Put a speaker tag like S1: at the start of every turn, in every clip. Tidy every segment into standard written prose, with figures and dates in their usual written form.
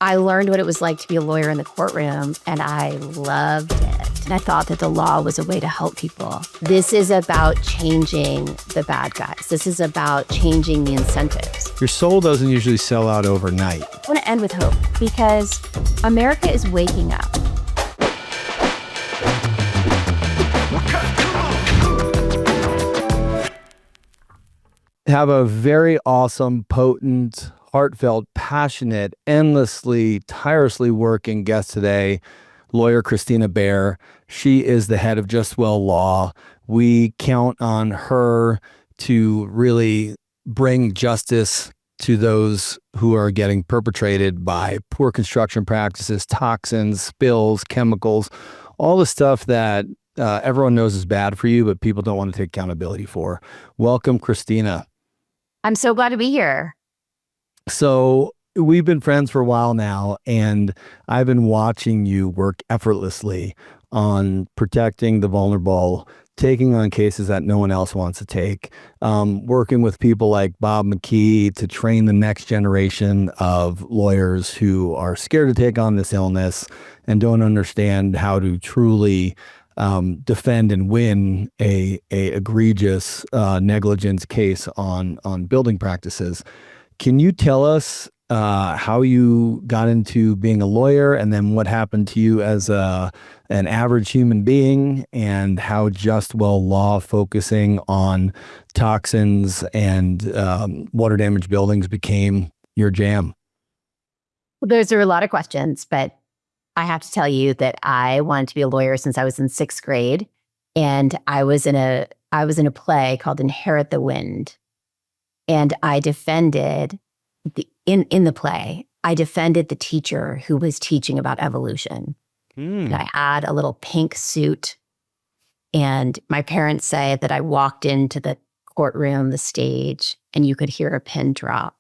S1: I learned what it was like to be a lawyer in the courtroom, and I loved it. And I thought that the law was a way to help people. This is about changing the bad guys. This is about changing the incentives.
S2: Your soul doesn't usually sell out overnight.
S1: I want to end with hope because America is waking up.
S2: Have a very awesome, potent, heartfelt, passionate, endlessly, tirelessly working guest today, lawyer Kristina Baehr. She is the head of Just Well Law. We count on her to really bring justice to those who are getting perpetrated by poor construction practices, toxins, spills, chemicals, all the stuff that everyone knows is bad for you, but people don't want to take accountability for. Welcome, Kristina.
S1: I'm so glad to be here.
S2: So we've been friends for a while now, and I've been watching you work effortlessly on protecting the vulnerable, taking on cases that no one else wants to take, working with people like Bob McKee to train the next generation of lawyers who are scared to take on this illness and don't understand how to truly defend and win a egregious negligence case on building practices. Can you tell us how you got into being a lawyer, and then what happened to you as an average human being, and how Just Well Law focusing on toxins and water damaged buildings became your jam?
S1: Well, those are a lot of questions, but I have to tell you that I wanted to be a lawyer since I was in 6th grade, and I was in a play called Inherit the Wind, and I defended in the play. I defended the teacher who was teaching about evolution. And I had a little pink suit, and my parents say that I walked into the courtroom, the stage, and you could hear a pin drop,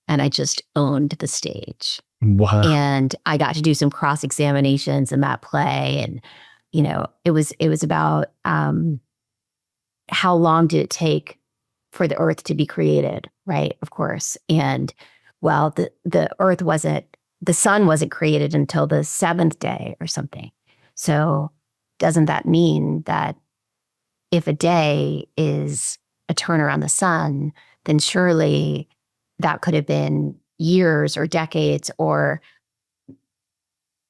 S1: and I just owned the stage.
S2: Wow.
S1: And I got to do some cross examinations in that play. And, you know, it was about how long did it take for the earth to be created, right? Of course. And well, the sun wasn't created until the 7th day or something. So doesn't that mean that if a day is a turn around the sun, then surely that could have been years or decades or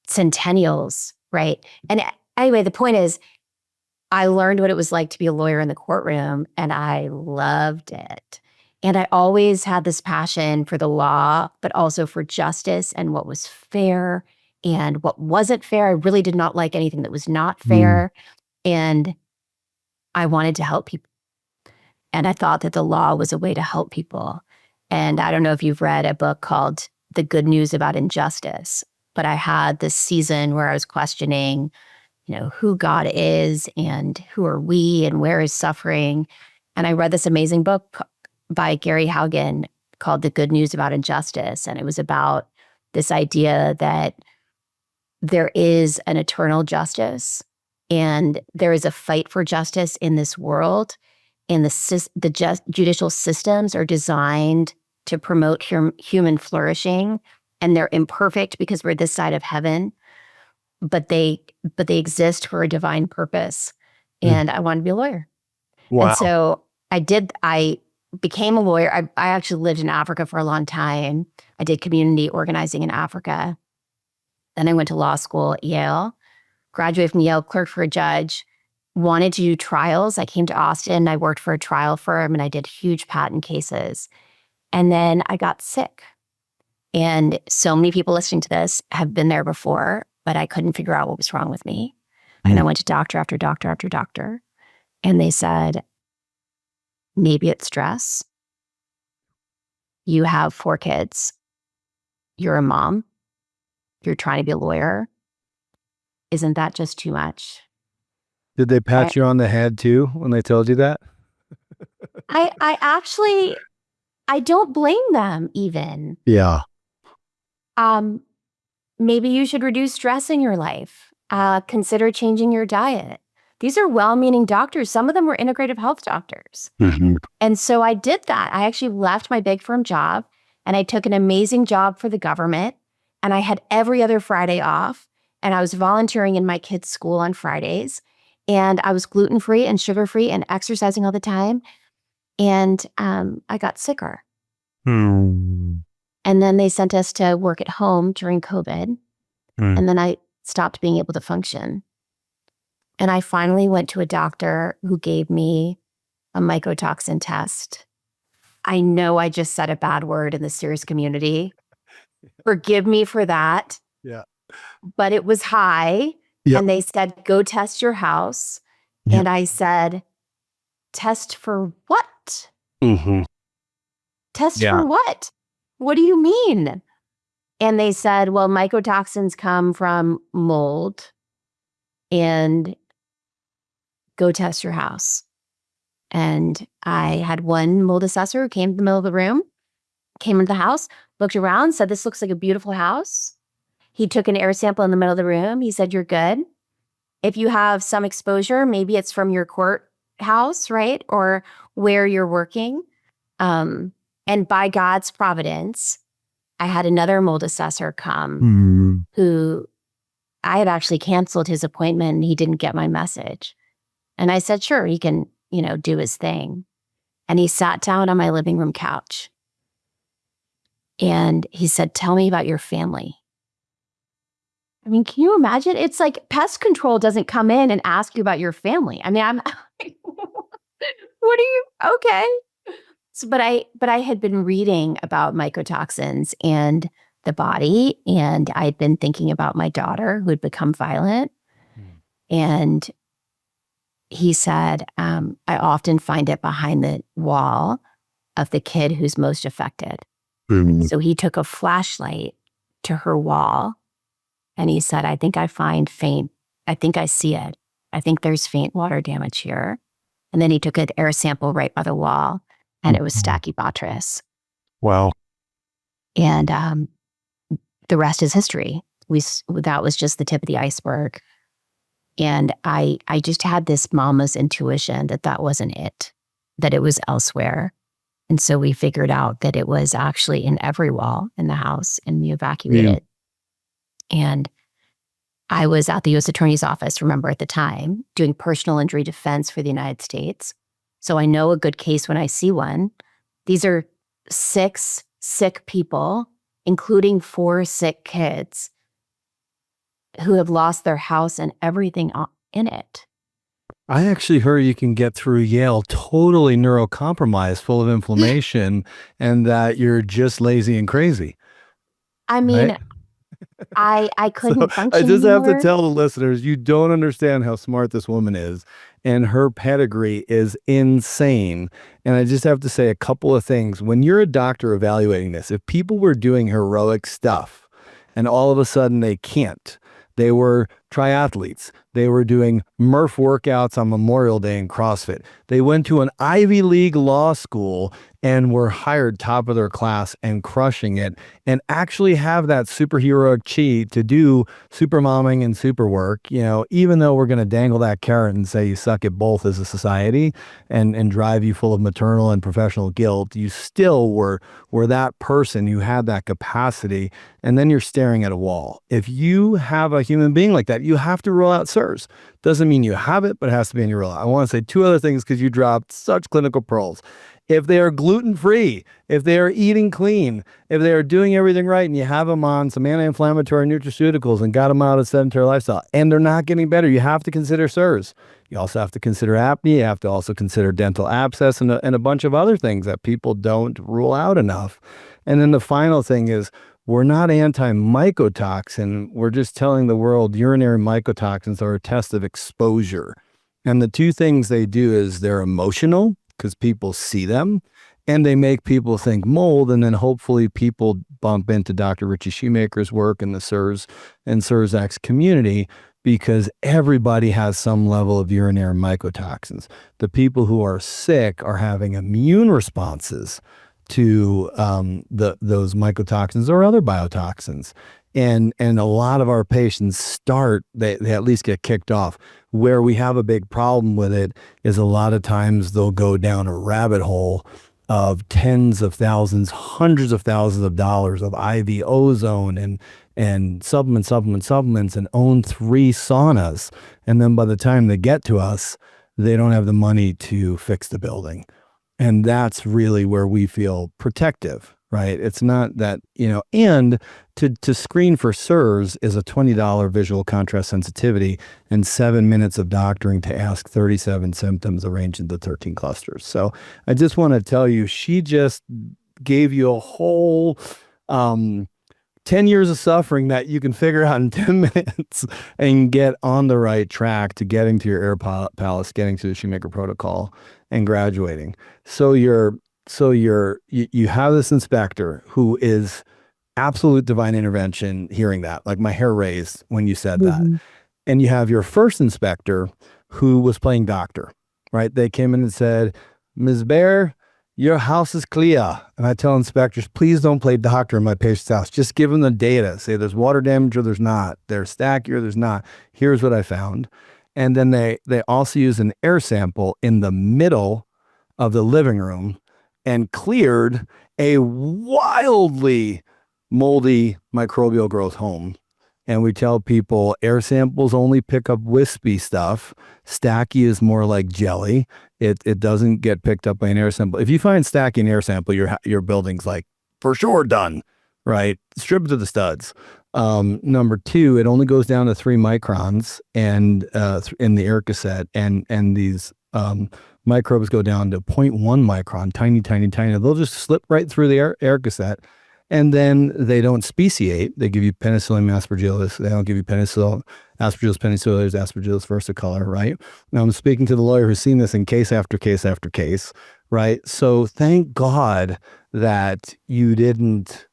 S1: centennials, right? And anyway, the point is, I learned what it was like to be a lawyer in the courtroom, and I loved it. And I always had this passion for the law, but also for justice and what was fair and what wasn't fair. I really did not like anything that was not fair. And I wanted to help people. And I thought that the law was a way to help people. And I don't know if you've read a book called The Good News About Injustice, but I had this season where I was questioning, you know, who God is and who are we and where is suffering. And I read this amazing book by Gary Haugen called The Good News About Injustice. And it was about this idea that there is an eternal justice and there is a fight for justice in this world. And the judicial systems are designed to promote human flourishing, and they're imperfect because we're this side of heaven, but they exist for a divine purpose. And I wanted to be a lawyer.
S2: Wow.
S1: And so I became a lawyer. I actually lived in Africa for a long time. I did community organizing in Africa. Then I went to law school at Yale, graduated from Yale, clerked for a judge, wanted to do trials. I came to Austin. I worked for a trial firm, and I did huge patent cases. And then I got sick. And so many people listening to this have been there before, but I couldn't figure out what was wrong with me. And I went to doctor after doctor after doctor. And they said, maybe it's stress. You have 4 kids. You're a mom. You're trying to be a lawyer. Isn't that just too much?
S2: Did they pat you on the head too when they told you that?
S1: I don't blame them even.
S2: Yeah.
S1: Maybe you should reduce stress in your life. Consider changing your diet. These are well-meaning doctors. Some of them were integrative health doctors. And so I did that. I actually left my big firm job, and I took an amazing job for the government. and I had every other Friday off, and I was volunteering in my kids' school on Fridays, and I was gluten-free and sugar-free and exercising all the time, and I got sicker.
S2: Hmm.
S1: And then they sent us to work at home during COVID, and then I stopped being able to function. And I finally went to a doctor who gave me a mycotoxin test. I know I just said a bad word in the serious community. Forgive me for that.
S2: Yeah.
S1: But it was high.
S2: Yep.
S1: And they said, go test your house.
S2: Yep.
S1: And I said, test for what?
S2: Mm-hmm.
S1: Test for what? What do you mean? And they said, well, mycotoxins come from mold, and go test your house. And I had one mold assessor who came to the middle of the room, came into the house, looked around, said, this looks like a beautiful house. He took an air sample in the middle of the room. He said, you're good. If you have some exposure, maybe it's from your courthouse, right? Or where you're working. And by God's providence, I had another mold assessor come who I had actually canceled his appointment, and he didn't get my message. And I said, sure, he can, do his thing. And he sat down on my living room couch. And he said, tell me about your family. I mean, can you imagine? It's like pest control doesn't come in and ask you about your family. I mean, I'm like, what are you? Okay. So, but I had been reading about mycotoxins and the body, and I'd been thinking about my daughter who had become violent. And he said, I often find it behind the wall of the kid who's most affected. So he took a flashlight to her wall, and he said, I think I find faint. I think I see it. I think there's faint water damage here. And then he took an air sample right by the wall, and it was Stachybotrys.
S2: Wow.
S1: And the rest is history. That was just the tip of the iceberg. And I just had this mama's intuition that wasn't it, that it was elsewhere. And so we figured out that it was actually in every wall in the house, and we evacuated. And I was at the U.S. Attorney's Office, remember, at the time, doing personal injury defense for the United States. So I know a good case when I see one. These are 6 sick people, including 4 sick kids, who have lost their house and everything in it.
S2: I actually heard you can get through Yale totally neurocompromised, full of inflammation, and that you're just lazy and crazy.
S1: I mean,
S2: right?
S1: I couldn't function
S2: I just have to
S1: anymore.
S2: tell the listeners, you don't understand how smart this woman is, and her pedigree is insane. And I just have to say a couple of things. When you're a doctor evaluating this, if people were doing heroic stuff and all of a sudden they can't, they were triathletes. They were doing Murph workouts on Memorial Day in CrossFit. They went to an Ivy League law school and were hired top of their class and crushing it, and actually have that superheroic chi to do super momming and super work, even though we're going to dangle that carrot and say you suck at both as a society and drive you full of maternal and professional guilt, you still were that person who had that capacity, and then you're staring at a wall. If you have a human being like that, you have to rule out SIRS. Doesn't mean you have it, but it has to be in your rule out. I want to say 2 other things because you dropped such clinical pearls. If they are gluten-free, if they are eating clean, if they are doing everything right, and you have them on some anti-inflammatory nutraceuticals and got them out of sedentary lifestyle, and they're not getting better, you have to consider SIRS. You also have to consider apnea. You have to also consider dental abscess and a bunch of other things that people don't rule out enough. And then the final thing is, we're not anti-mycotoxin. We're just telling the world urinary mycotoxins are a test of exposure. And the 2 things they do is they're emotional, because people see them, and they make people think mold, and then hopefully people bump into Dr. Richie Shoemaker's work in the SIRS and SIRS-X community, because everybody has some level of urinary mycotoxins. The people who are sick are having immune responses to those mycotoxins or other biotoxins. And a lot of our patients they at least get kicked off. Where we have a big problem with it is a lot of times they'll go down a rabbit hole of tens of thousands, hundreds of thousands of dollars of IV ozone and and supplements and own 3 saunas. And then by the time they get to us, they don't have the money to fix the building. And that's really where we feel protective, right? It's not that, and to screen for SIRS is a $20 visual contrast sensitivity and 7 minutes of doctoring to ask 37 symptoms arranged into 13 clusters. So I just want to tell you, she just gave you a whole 10 years of suffering that you can figure out in 10 minutes and get on the right track to getting to your air palace, getting to the Shoemaker protocol and graduating. So you have this inspector who is absolute divine intervention, hearing that, like my hair raised when you said that. And you have your first inspector who was playing doctor, right? They came in and said, Ms. Baehr, your house is clear. And I tell inspectors, please don't play doctor in my patient's house. Just give them the data. Say there's water damage or there's not. There's stachy or there's not. Here's what I found. And then they also use an air sample in the middle of the living room and cleared a wildly moldy microbial growth home. And we tell people air samples only pick up wispy stuff. Stacky is more like jelly. It doesn't get picked up by an air sample. If you find stacky in air sample, your building's like for sure done, right? Strip it to the studs. Number 2, it only goes down to 3 microns and in the air cassette, and these microbes go down to 0.1 micron, tiny. They'll just slip right through the air cassette. And then they don't speciate. They give you Penicillium aspergillus. They don't give you Aspergillus penicillins, Aspergillus versicolor, right? Now I'm speaking to the lawyer who's seen this in case after case after case, right? So thank God that you didn't,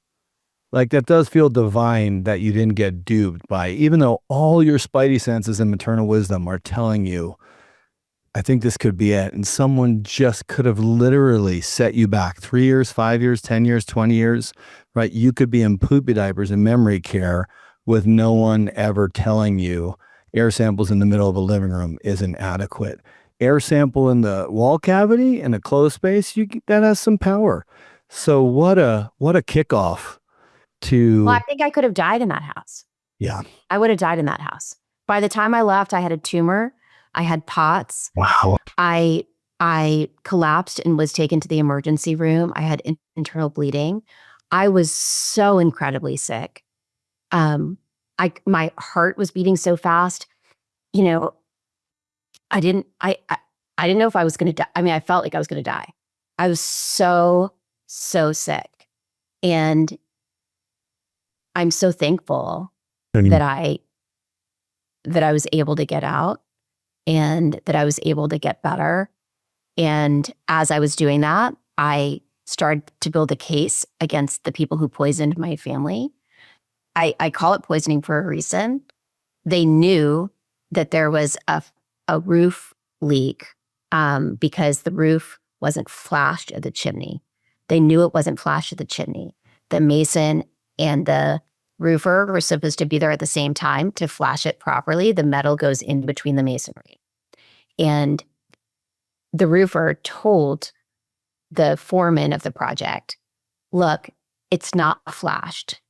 S2: like, that does feel divine that you didn't get duped by, even though all your spidey senses and maternal wisdom are telling you, I think this could be it. And someone just could have literally set you back 3 years, 5 years, 10 years, 20 years, right? You could be in poopy diapers in memory care with no one ever telling you air samples in the middle of a living room isn't adequate. Air sample in the wall cavity in a closed space, that has some power. So what a kickoff to.
S1: Well, I think I could have died in that house.
S2: Yeah.
S1: I would have died in that house. By the time I left, I had a tumor. I had POTS.
S2: Wow.
S1: I collapsed and was taken to the emergency room. I had internal bleeding. I was so incredibly sick. My heart was beating so fast. I didn't know if I was going to die. I mean, I felt like I was going to die. I was so sick. And I'm so thankful that I was able to get out and that I was able to get better. And as I was doing that, I started to build a case against the people who poisoned my family. I call it poisoning for a reason. They knew that there was a roof leak because the roof wasn't flashed at the chimney. They knew it wasn't flashed at the chimney. The mason and the roofer were supposed to be there at the same time to flash it properly. The metal goes in between the masonry. And the roofer told the foreman of the project, look, it's not flashed.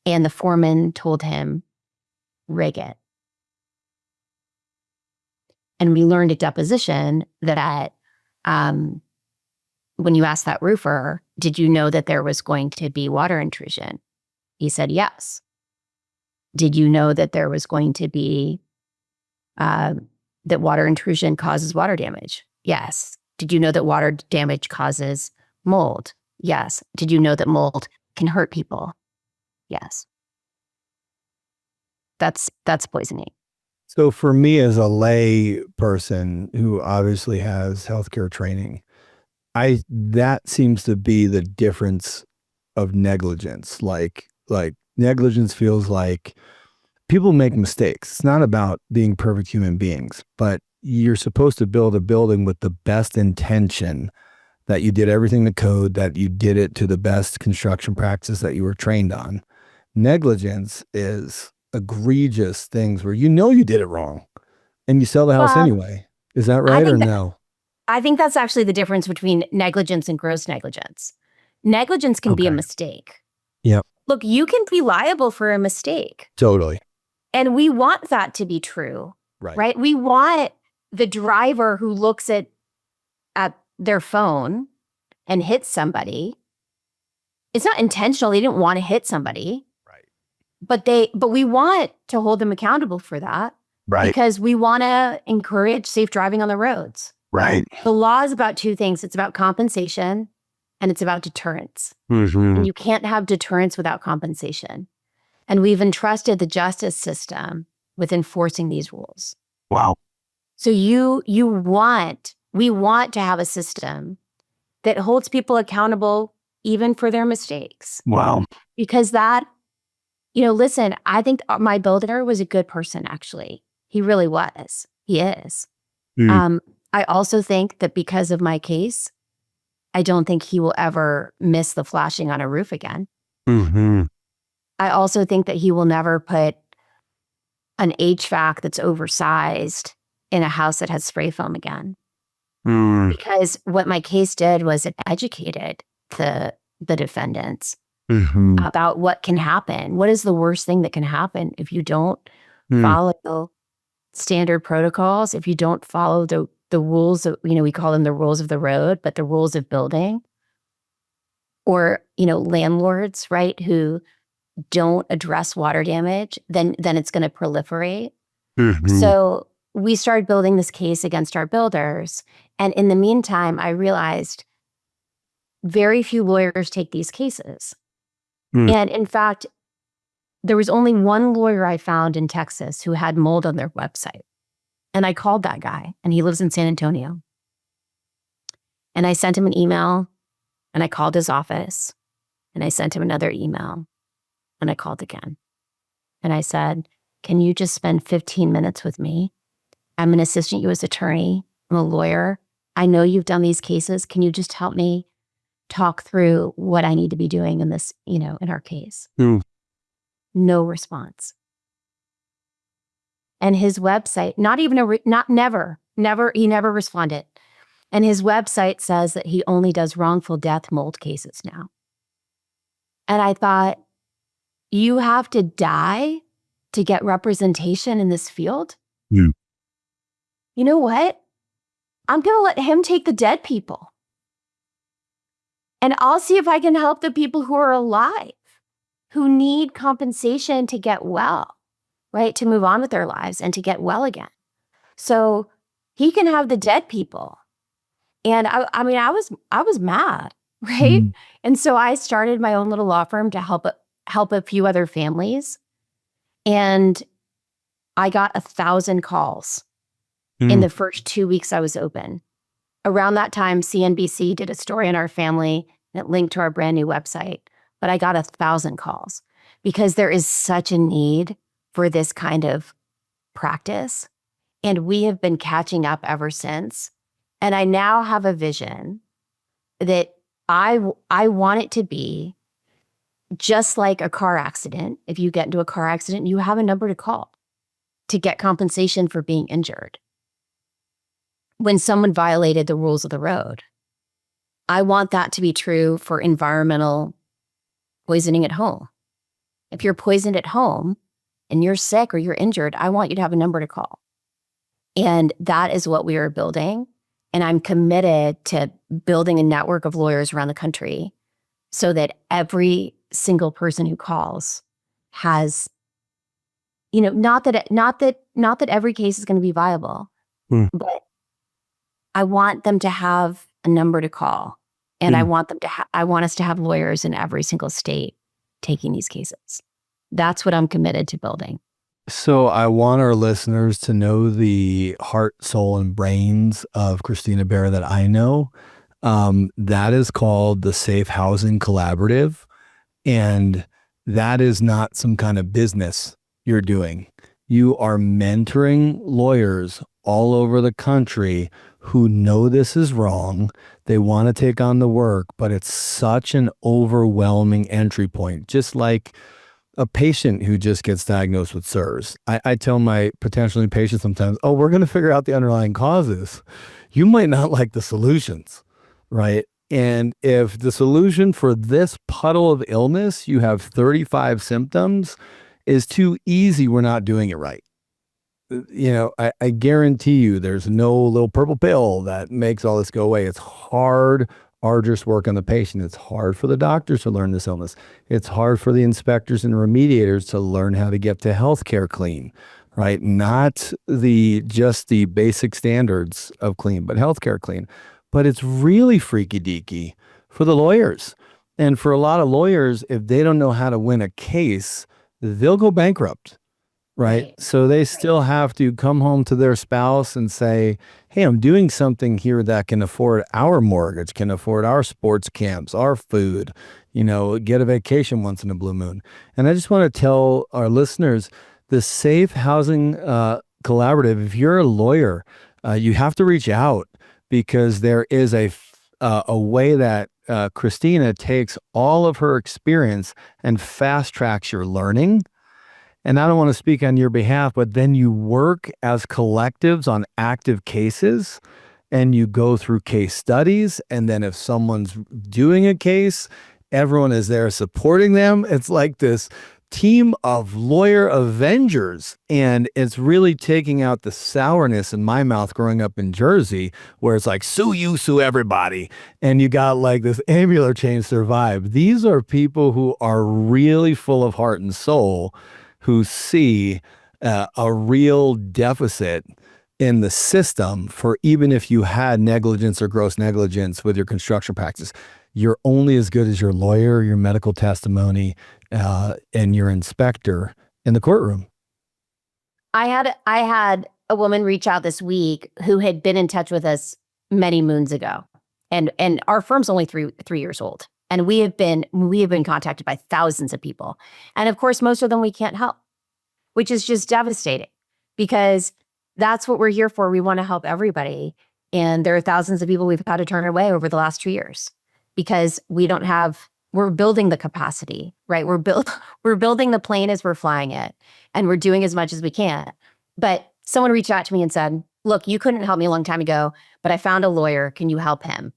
S1: And the foreman told him, rig it. And we learned at deposition that when you asked that roofer, did you know that there was going to be water intrusion? He said, yes. Did you know that there was going to be, that water intrusion causes water damage? Yes. Did you know that water damage causes mold? Yes. Did you know that mold can hurt people? Yes. That's poisoning.
S2: So for me as a lay person who obviously has healthcare training, that seems to be the difference of negligence. Like negligence feels like people make mistakes. It's not about being perfect human beings, but you're supposed to build a building with the best intention, that you did everything to code, that you did it to the best construction practices that you were trained on. Negligence is egregious things where you did it wrong and you sell the house anyway. Is that right or no?
S1: I think that's actually the difference between negligence and gross negligence. Negligence can be a mistake.
S2: Yep.
S1: look, you can be liable for a mistake.
S2: Totally.
S1: And we want that to be true, right? We want the driver who looks at their phone and hits somebody. It's not intentional. They didn't want to hit somebody.
S2: Right.
S1: But we want to hold them accountable for that.
S2: Right.
S1: Because we want to encourage safe driving on the roads.
S2: Right.
S1: The law is about two things. It's about compensation and it's about deterrence.
S2: Mm-hmm.
S1: And you can't have deterrence without compensation. And we've entrusted the justice system with enforcing these rules.
S2: Wow.
S1: So we want to have a system that holds people accountable even for their mistakes.
S2: Wow.
S1: Because that, listen, I think my builder was a good person, actually. He really was. He is. I also think that because of my case, I don't think he will ever miss the flashing on a roof again.
S2: Mm-hmm.
S1: I also think that he will never put an HVAC that's oversized in a house that has spray foam again. Because what my case did was it educated the defendants about what can happen. What is the worst thing that can happen if you don't follow standard protocols, if you don't follow the rules of, we call them the rules of the road, but the rules of building, or, landlords, right, who don't address water damage, then it's going to proliferate. So we started building this case against our builders. And in the meantime, I realized very few lawyers take these cases. And in fact, there was only one lawyer I found in Texas who had mold on their website. And I called that guy, and he lives in San Antonio. And I sent him an email, and I called his office, and I sent him another email, and I called again. And I said, can you just spend 15 minutes with me? I'm an assistant U.S. attorney. I'm a lawyer. I know you've done these cases. Can you just help me talk through what I need to be doing in this, in our case? No response. And his website, he never responded. And his website says that he only does wrongful death mold cases now. And I thought, you have to die to get representation in this field? You know what? I'm going to let him take the dead people. And I'll see if I can help the people who are alive, who need compensation to get well, right? To move on with their lives and to get well again. So he can have the dead people. And I was mad, right? And so I started my own little law firm to help a few other families. And I got 1,000 calls in the first 2 weeks I was open. Around that time, CNBC did a story on our family that linked to our brand new website. But I got 1,000 calls because there is such a need for this kind of practice. And we have been catching up ever since. And I now have a vision that I want it to be just like a car accident. If you get into a car accident, you have a number to call to get compensation for being injured. When someone violated the rules of the road, I want that to be true for environmental poisoning at home. If you're poisoned at home and you're sick or you're injured, I want you to have a number to call. And that is what we are building. And I'm committed to building a network of lawyers around the country so that every single person who calls has, not that every case is going to be viable, but I want them to have a number to call. And I want us to have lawyers in every single state taking these cases. That's what I'm committed to building.
S2: So I want our listeners to know the heart, soul, and brains of Kristina Baehr that I know. That is called the Safe Housing Collaborative. And that is not some kind of business you're doing. You are mentoring lawyers all over the country who know this is wrong. They want to take on the work, but it's such an overwhelming entry point. Just like a patient who just gets diagnosed with SIRS. I tell my potentially patients sometimes, we're going to figure out the underlying causes. You might not like the solutions, right? And if the solution for this puddle of illness, you have 35 symptoms, is too easy, we're not doing it right. I guarantee you there's no little purple pill that makes all this go away. It's hard, arduous work on the patient. It's hard for the doctors to learn this illness. It's hard for the inspectors and remediators to learn how to get to healthcare clean, right? Not just the basic standards of clean, but healthcare clean. But it's really freaky deaky for the lawyers. And for a lot of lawyers, if they don't know how to win a case, they'll go bankrupt. Right. So they still have to come home to their spouse and say, hey, I'm doing something here that can afford our mortgage, can afford our sports camps, our food, get a vacation once in a blue moon. And I just want to tell our listeners, the Safe Housing Collaborative, if you're a lawyer, you have to reach out, because there is a way that Kristina takes all of her experience and fast tracks your learning. And I don't want to speak on your behalf, but then you work as collectives on active cases, and you go through case studies. And then if someone's doing a case, everyone is there supporting them. It's like this team of lawyer avengers. And it's really taking out the sourness in my mouth growing up in Jersey, where it's like, sue you, sue everybody. And you got like this ambulatory chain survive. These are people who are really full of heart and soul, who see a real deficit in the system for, even if you had negligence or gross negligence with your construction practice, you're only as good as your lawyer, your medical testimony, and your inspector in the courtroom.
S1: I had a woman reach out this week who had been in touch with us many moons ago, and our firm's only three years old. And we have been contacted by thousands of people. And of course, most of them we can't help, which is just devastating, because that's what we're here for. We want to help everybody. And there are thousands of people we've had to turn away over the last 2 years because we're building the capacity, right? We're building the plane as we're flying it, and we're doing as much as we can. But someone reached out to me and said, look, you couldn't help me a long time ago, but I found a lawyer. Can you help him?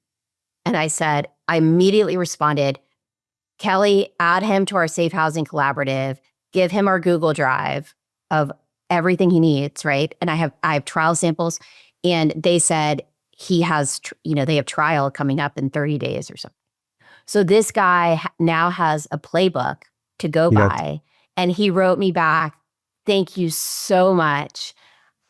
S1: And I immediately responded, Kelly, add him to our Safe Housing Collaborative, give him our Google Drive of everything he needs, right? And I have trial samples, and they said they have trial coming up in 30 days or something. So this guy now has a playbook to go by, and he wrote me back, thank you so much.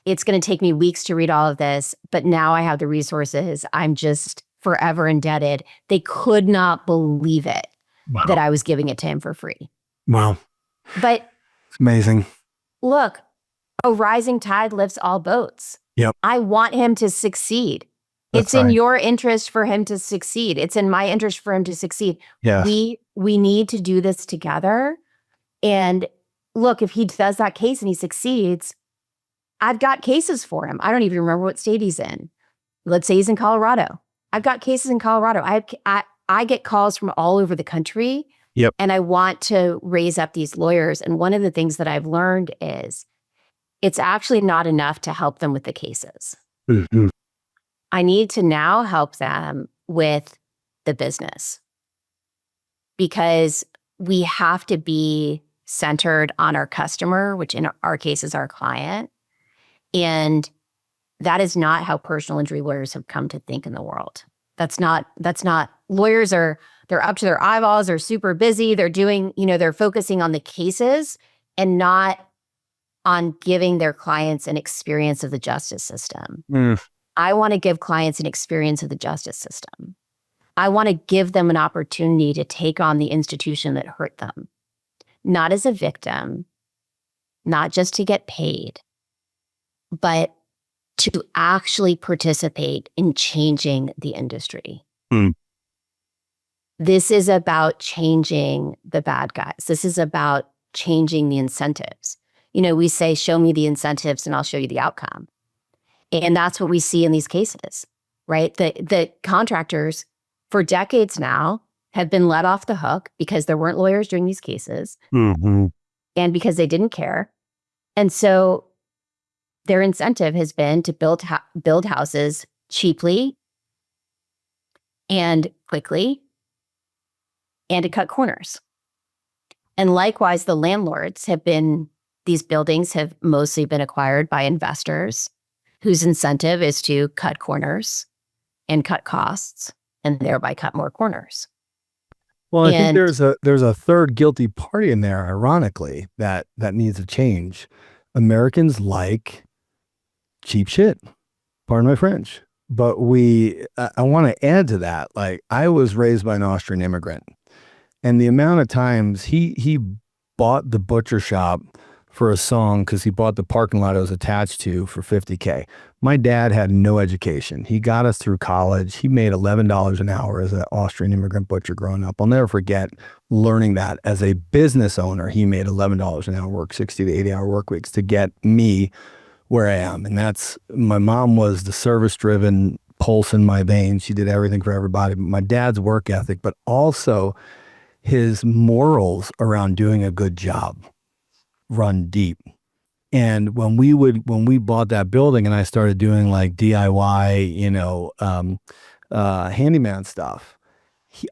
S1: It's going to take me weeks to read all of this, but now I have the resources. I'm just forever indebted. They could not believe it. Wow. That I was giving it to him for free.
S2: Wow.
S1: But
S2: it's amazing.
S1: Look, a rising tide lifts all boats.
S2: Yep.
S1: I want him to succeed. It's in your interest for him to succeed. It's in my interest for him to succeed.
S2: Yes.
S1: We need to do this together. And look, if he does that case and he succeeds, I've got cases for him. I don't even remember what state he's in. Let's say he's in Colorado. I've got cases in Colorado. I get calls from all over the country.
S2: Yep.
S1: And I want to raise up these lawyers. And one of the things that I've learned is it's actually not enough to help them with the cases.
S2: Mm-hmm.
S1: I need to now help them with the business, because we have to be centered on our customer, which in our case is our client. And that is not how personal injury lawyers have come to think in the world. That's not lawyers they're up to their eyeballs, they're super busy, they're doing, they're focusing on the cases and not on giving their clients an experience of the justice system. I want to give clients an experience of the justice system. I want to give them an opportunity to take on the institution that hurt them, not as a victim, not just to get paid, but to actually participate in changing the industry. This is about changing the bad guys. This is about changing the incentives. We say, show me the incentives and I'll show you the outcome. And that's what we see in these cases, right? The contractors for decades now have been let off the hook because there weren't lawyers doing these cases, and because they didn't care. And so their incentive has been to build houses cheaply and quickly and to cut corners. And likewise, the landlords these buildings have mostly been acquired by investors whose incentive is to cut corners and cut costs and thereby cut more corners.
S2: Well, I think there's a third guilty party in there, ironically, that needs to change. Americans like cheap shit. Pardon my French. But I want to add to that. Like, I was raised by an Austrian immigrant, and the amount of times he bought the butcher shop for a song because he bought the parking lot it was attached to for $50K. My dad had no education. He got us through college. He made $11 an hour as an Austrian immigrant butcher growing up. I'll never forget learning that as a business owner. He made $11 an hour, work 60 to 80 hour work weeks to get me where I am. And my mom was the service-driven pulse in my veins. She did everything for everybody. But my dad's work ethic, but also his morals around doing a good job run deep. And when we bought that building and I started doing like DIY, handyman stuff,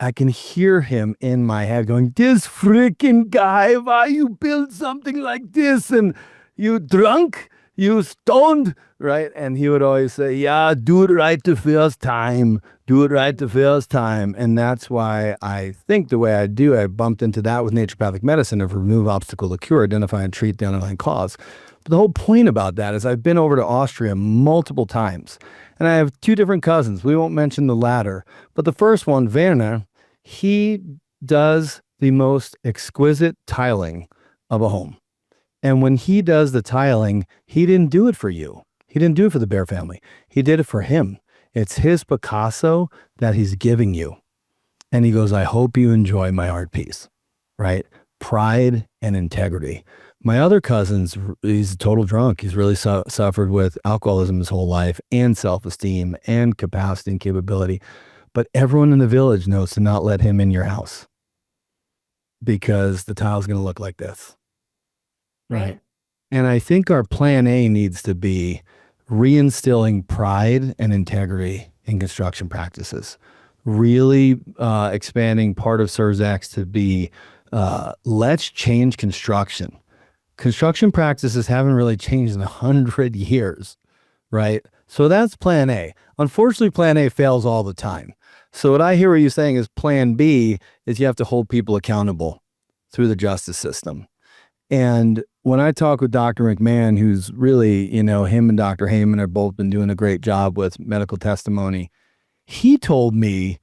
S2: I can hear him in my head going, "This freaking guy, why you build something like this? And you drunk? You stoned?" Right? And he would always say, "Yeah, do it right the first time. Do it right the first time." And that's why I think the way I do, I bumped into that with naturopathic medicine of remove obstacle to cure, identify and treat the underlying cause. But the whole point about that is I've been over to Austria multiple times, and I have two different cousins. We won't mention the latter, but the first one, Werner, he does the most exquisite tiling of a home. And when he does the tiling, he didn't do it for you. He didn't do it for the Baehr family. He did it for him. It's his Picasso that he's giving you. And he goes, "I hope you enjoy my art piece," right? Pride and integrity. My other cousin's, he's a total drunk. He's really suffered with alcoholism his whole life and self-esteem and capacity and capability. But everyone in the village knows to not let him in your house because the tile's going to look like this. Right. And I think our plan A needs to be reinstilling pride and integrity in construction practices, really expanding part of SURSAX to be, let's change construction. Construction practices haven't really changed in 100 years, right? So that's plan A. Unfortunately, plan A fails all the time. So what I hear what you're saying is plan B is you have to hold people accountable through the justice system. And when I talk with Dr. McMahon, who's really, him and Dr. Heyman have both been doing a great job with medical testimony, he told me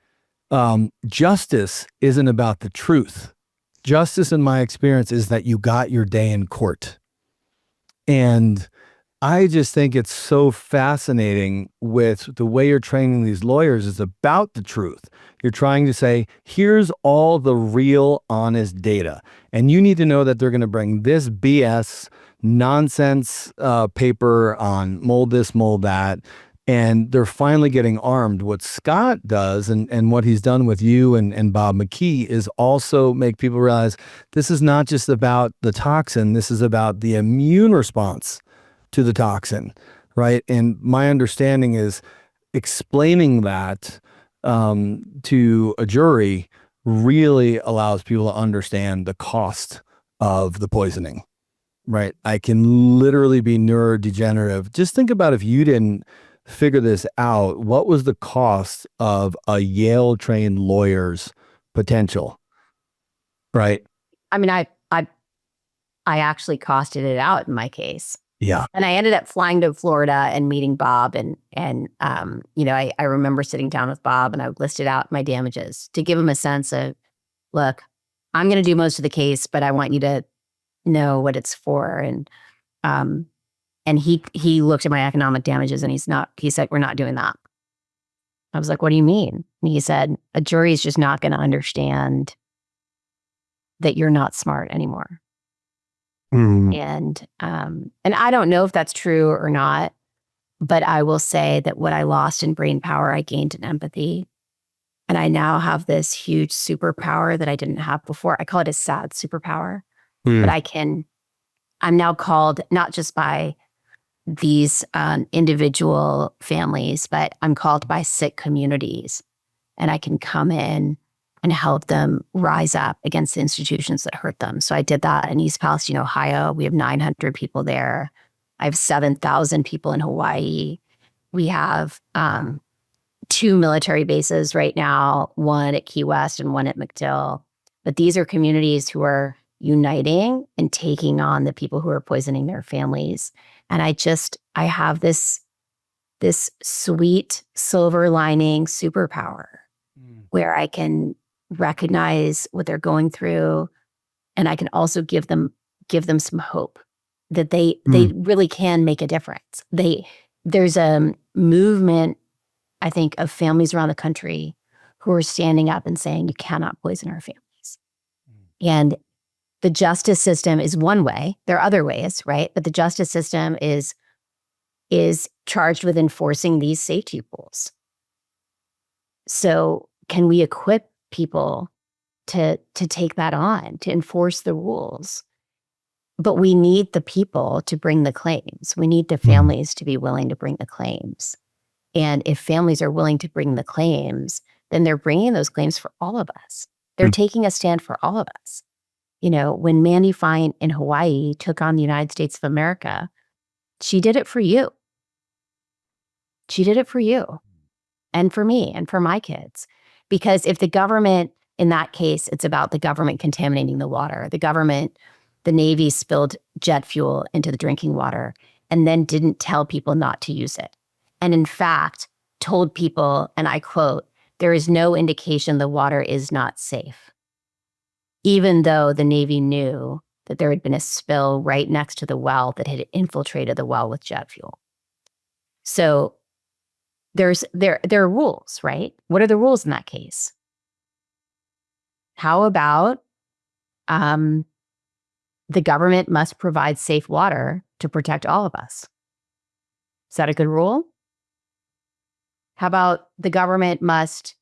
S2: justice isn't about the truth. Justice, in my experience, is that you got your day in court. And I just think it's so fascinating with the way you're training these lawyers is about the truth. You're trying to say, here's all the real, honest data. And you need to know that they're going to bring this BS nonsense paper on mold this, mold that. And they're finally getting armed. What Scott does and what he's done with you and Bob McKee is also make people realize this is not just about the toxin. This is about the immune response to the toxin, right? And my understanding is explaining that to a jury really allows people to understand the cost of the poisoning, right? I can literally be neurodegenerative. Just think about if you didn't figure this out, what was the cost of a Yale-trained lawyer's potential, right?
S1: I mean, I actually costed it out in my case.
S2: Yeah.
S1: And I ended up flying to Florida and meeting Bob. And I remember sitting down with Bob and I listed out my damages to give him a sense of, look, I'm going to do most of the case, but I want you to know what it's for. And he looked at my economic damages and he said, we're not doing that. I was like, what do you mean? And he said, a jury is just not going to understand that you're not smart anymore. And I don't know if that's true or not, but I will say that what I lost in brain power, I gained in empathy. And I now have this huge superpower that I didn't have before. I call it a sad superpower, but I'm now called not just by these individual families, but I'm called by sick communities and I can come in and help them rise up against the institutions that hurt them. So I did that in East Palestine, Ohio. We have 900 people there. I have 7,000 people in Hawaii. We have 2 military bases right now, one at Key West and one at MacDill. But these are communities who are uniting and taking on the people who are poisoning their families. And I have this sweet silver lining superpower where I can recognize what they're going through, and I can also give them some hope that they really can make a difference. There's a movement, I think, of families around the country who are standing up and saying, you cannot poison our families. And the justice system is one way. There are other ways, right? But the justice system is charged with enforcing these safety rules. So can we equip people to take that on, to enforce the rules? But we need the people to bring the claims. We need the families to be willing to bring the claims. And if families are willing to bring the claims, then they're bringing those claims for all of us. They're taking a stand for all of us. You know, when Mandy Fine in Hawaii took on the United States of America, she did it for you. She did it for you and for me and for my kids. Because if the government, in that case, it's about the government contaminating the water. The Navy spilled jet fuel into the drinking water and then didn't tell people not to use it. And in fact, told people, and I quote, there is no indication the water is not safe. Even though the Navy knew that there had been a spill right next to the well that had infiltrated the well with jet fuel. So there are rules, right? What are the rules in that case? How about the government must provide safe water to protect all of us? Is that a good rule? How about the government must,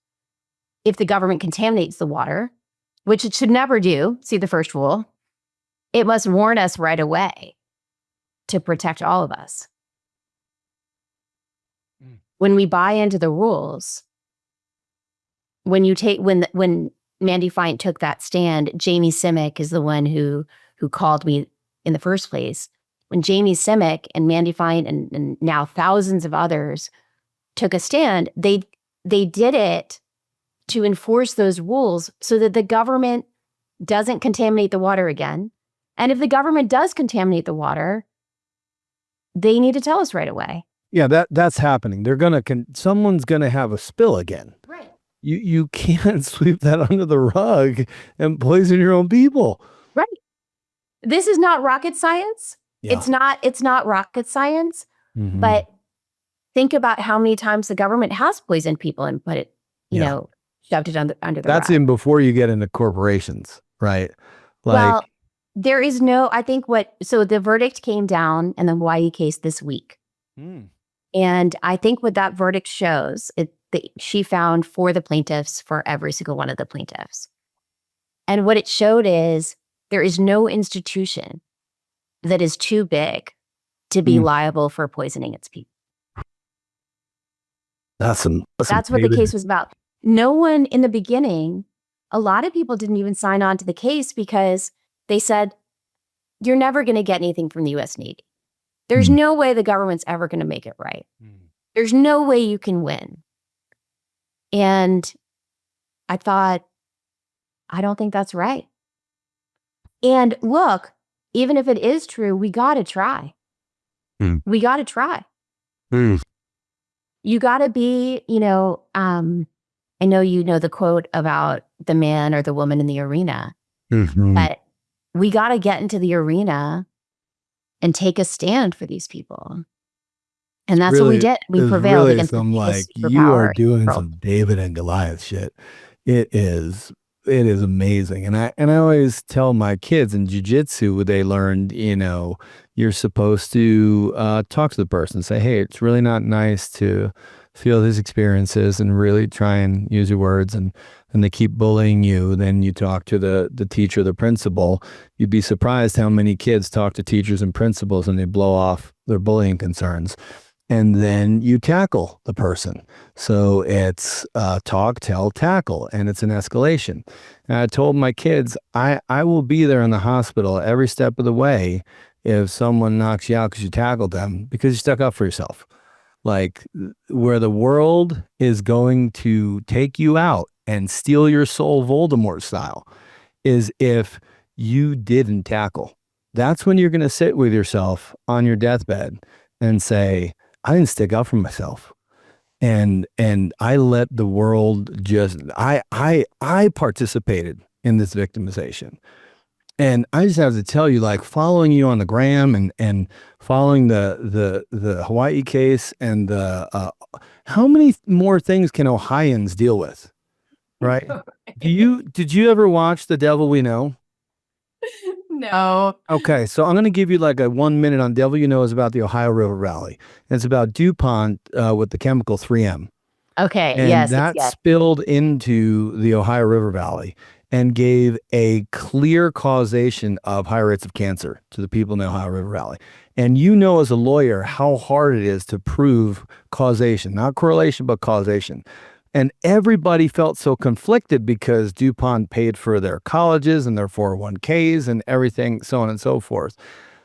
S1: if the government contaminates the water, which it should never do, see the first rule, it must warn us right away to protect all of us. When we buy into the rules, when Mandy Fine took that stand, Jamie Simic is the one who called me in the first place. When Jamie Simic and Mandy Fine and now thousands of others took a stand, they did it to enforce those rules so that the government doesn't contaminate the water again. And if the government does contaminate the water, they need to tell us right away.
S2: Yeah, that's happening. Someone's gonna have a spill again.
S1: Right.
S2: You can't sweep that under the rug and poison your own people.
S1: Right. This is not rocket science.
S2: Yeah.
S1: It's not rocket science. Mm-hmm. But think about how many times the government has poisoned people and put it, shoved it under the
S2: That's
S1: rug.
S2: in before you get into corporations, right?
S1: Well, there is no, I think so the verdict came down in the Hawaii case this week. And I think what that verdict shows, she found for the plaintiffs, for every single one of the plaintiffs. And what it showed is there is no institution that is too big to be liable for poisoning its people. That's what the case was about. No one in the beginning, a lot of people didn't even sign on to the case because they said, you're never going to get anything from the U.S. Navy. There's no way the government's ever going to make it right. There's no way you can win. And I thought, I don't think that's right. And look, even if it is true, we got to try. We got to try. You got to be, I know you know the quote about the man or the woman in the arena, but we got to get into the arena and take a stand for these people. And that's what we did. We prevailed against
S2: some you are doing some David and Goliath shit. It is amazing. And I always tell my kids in jiu-jitsu, they learned, you're supposed to talk to the person, say, hey, it's really not nice to feel these experiences and really try and use your words. And they keep bullying you. Then you talk to the teacher, the principal. You'd be surprised how many kids talk to teachers and principals and they blow off their bullying concerns. and then you tackle the person. So it's talk, tell, tackle, and it's an escalation. And I told my kids, I will be there in the hospital every step of the way if someone knocks you out because you tackled them, because you stuck up for yourself. Like, where the world is going to take you out and steal your soul Voldemort style is if you didn't tackle. That's when you're going to sit with yourself on your deathbed and say, I didn't stick up for myself. And I let the world just I participated in this victimization. And I just have to tell you, like, following you on the gram and following the Hawaii case and the how many more things can Ohioans deal with, right? Did you ever watch The Devil We Know?
S1: No.
S2: Okay, so I'm going to give you like a 1 minute on Devil You Know is about the Ohio River Valley. And it's about DuPont with the chemical 3M.
S1: Okay.
S2: And
S1: Yes.
S2: that
S1: Yes.
S2: spilled into the Ohio River Valley and gave a clear causation of high rates of cancer to the people in the Ohio River Valley. And you know, as a lawyer, how hard it is to prove causation, not correlation, but causation. And everybody felt so conflicted because DuPont paid for their colleges and their 401ks and everything, so on and so forth.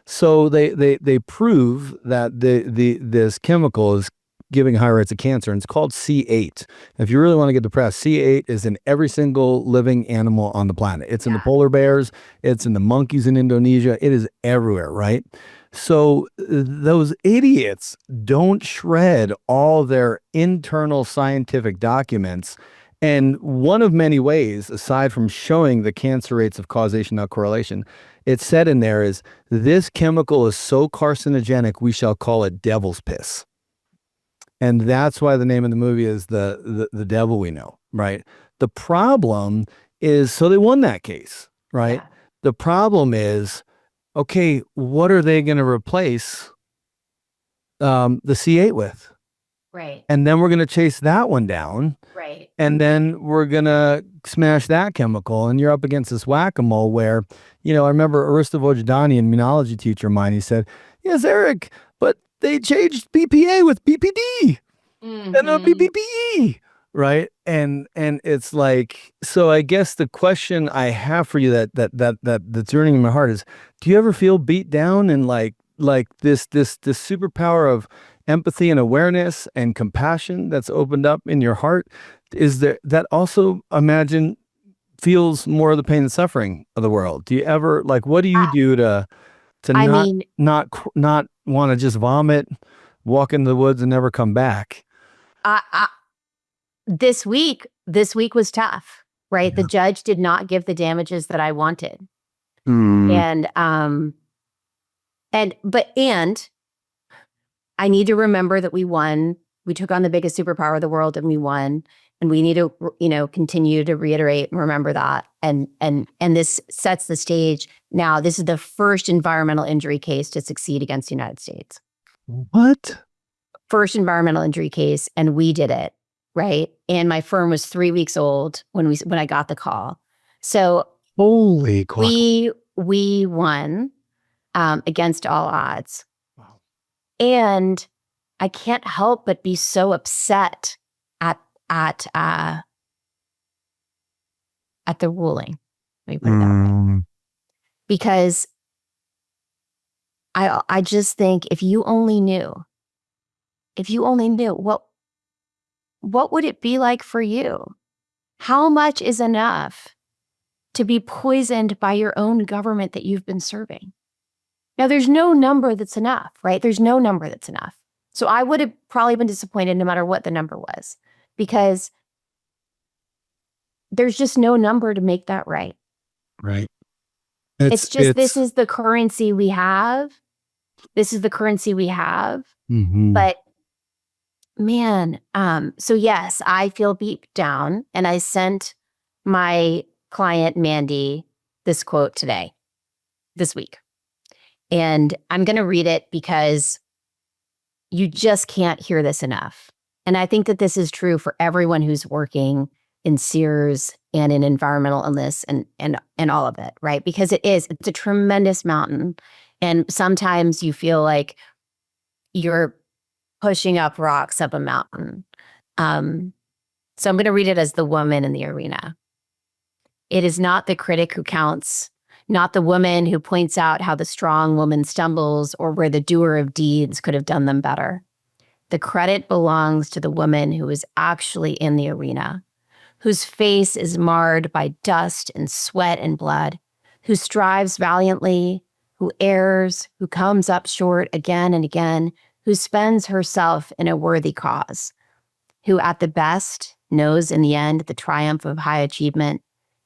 S2: So they prove that this chemical is giving high rates of cancer, and it's called C8. If you really want to get depressed, C8 is in every single living animal on the planet. It's in the polar bears, it's in the monkeys in Indonesia, it is everywhere, right? So those idiots don't shred all their internal scientific documents. And one of many ways, aside from showing the cancer rates of causation, not correlation, it's said in there is, this chemical is so carcinogenic, we shall call it devil's piss. And that's why the name of the movie is the Devil We Know, right? The problem is, so they won that case, right?
S1: Yeah.
S2: The problem is, okay, what are they going to replace the C8 with?
S1: Right.
S2: And then we're going to chase that one down.
S1: Right.
S2: And then we're going to smash that chemical. And you're up against this whack-a-mole where, I remember Arista Vojdani, an immunology teacher of mine, he said, yes, Eric, but they changed BPA with BPD and BPE, right? And it's like, so I guess the question I have for you that's yearning in my heart is, do you ever feel beat down and like this superpower of empathy and awareness and compassion that's opened up in your heart? Is there that also, imagine, feels more of the pain and suffering of the world? Do you ever, like, what do you do to
S1: I
S2: not
S1: mean,
S2: not want to just vomit, walk into the woods and never come back?
S1: I this week was tough, right? The
S2: Yeah.
S1: judge did not give the damages that I wanted.
S2: Mm.
S1: And I need to remember that we won. We took on the biggest superpower of the world and we won. And we need to, continue to reiterate and remember that. And this sets the stage. Now, this is the first environmental injury case to succeed against the United States.
S2: What?
S1: First environmental injury case, and we did it, right? And my firm was 3 weeks old when I got the call. So
S2: Holy crap.
S1: we won against all odds.
S2: Wow.
S1: And I can't help but be so upset at the ruling. Let me put it that way. Because I just think if you only knew, what would it be like for you? How much is enough to be poisoned by your own government that you've been serving? Now, there's no number that's enough, right? There's no number that's enough. So I would have probably been disappointed no matter what the number was, because there's just no number to make that right.
S2: Right.
S1: It's just, this is the currency we have. This is the currency we have.
S2: Mm-hmm.
S1: But man, so yes, I feel beat down, and I sent my client, Mandy, this quote this week. And I'm going to read it because you just can't hear this enough. And I think that this is true for everyone who's working in SEERS and in environmental illness and all of it, right? Because it's a tremendous mountain. And sometimes you feel like you're pushing up rocks up a mountain. So I'm going to read it as the woman in the arena. It is not the critic who counts, not the woman who points out how the strong woman stumbles or where the doer of deeds could have done them better. The credit belongs to the woman who is actually in the arena, whose face is marred by dust and sweat and blood, who strives valiantly, who errs, who comes up short again and again, who spends herself in a worthy cause, who at the best knows in the end the triumph of high achievement,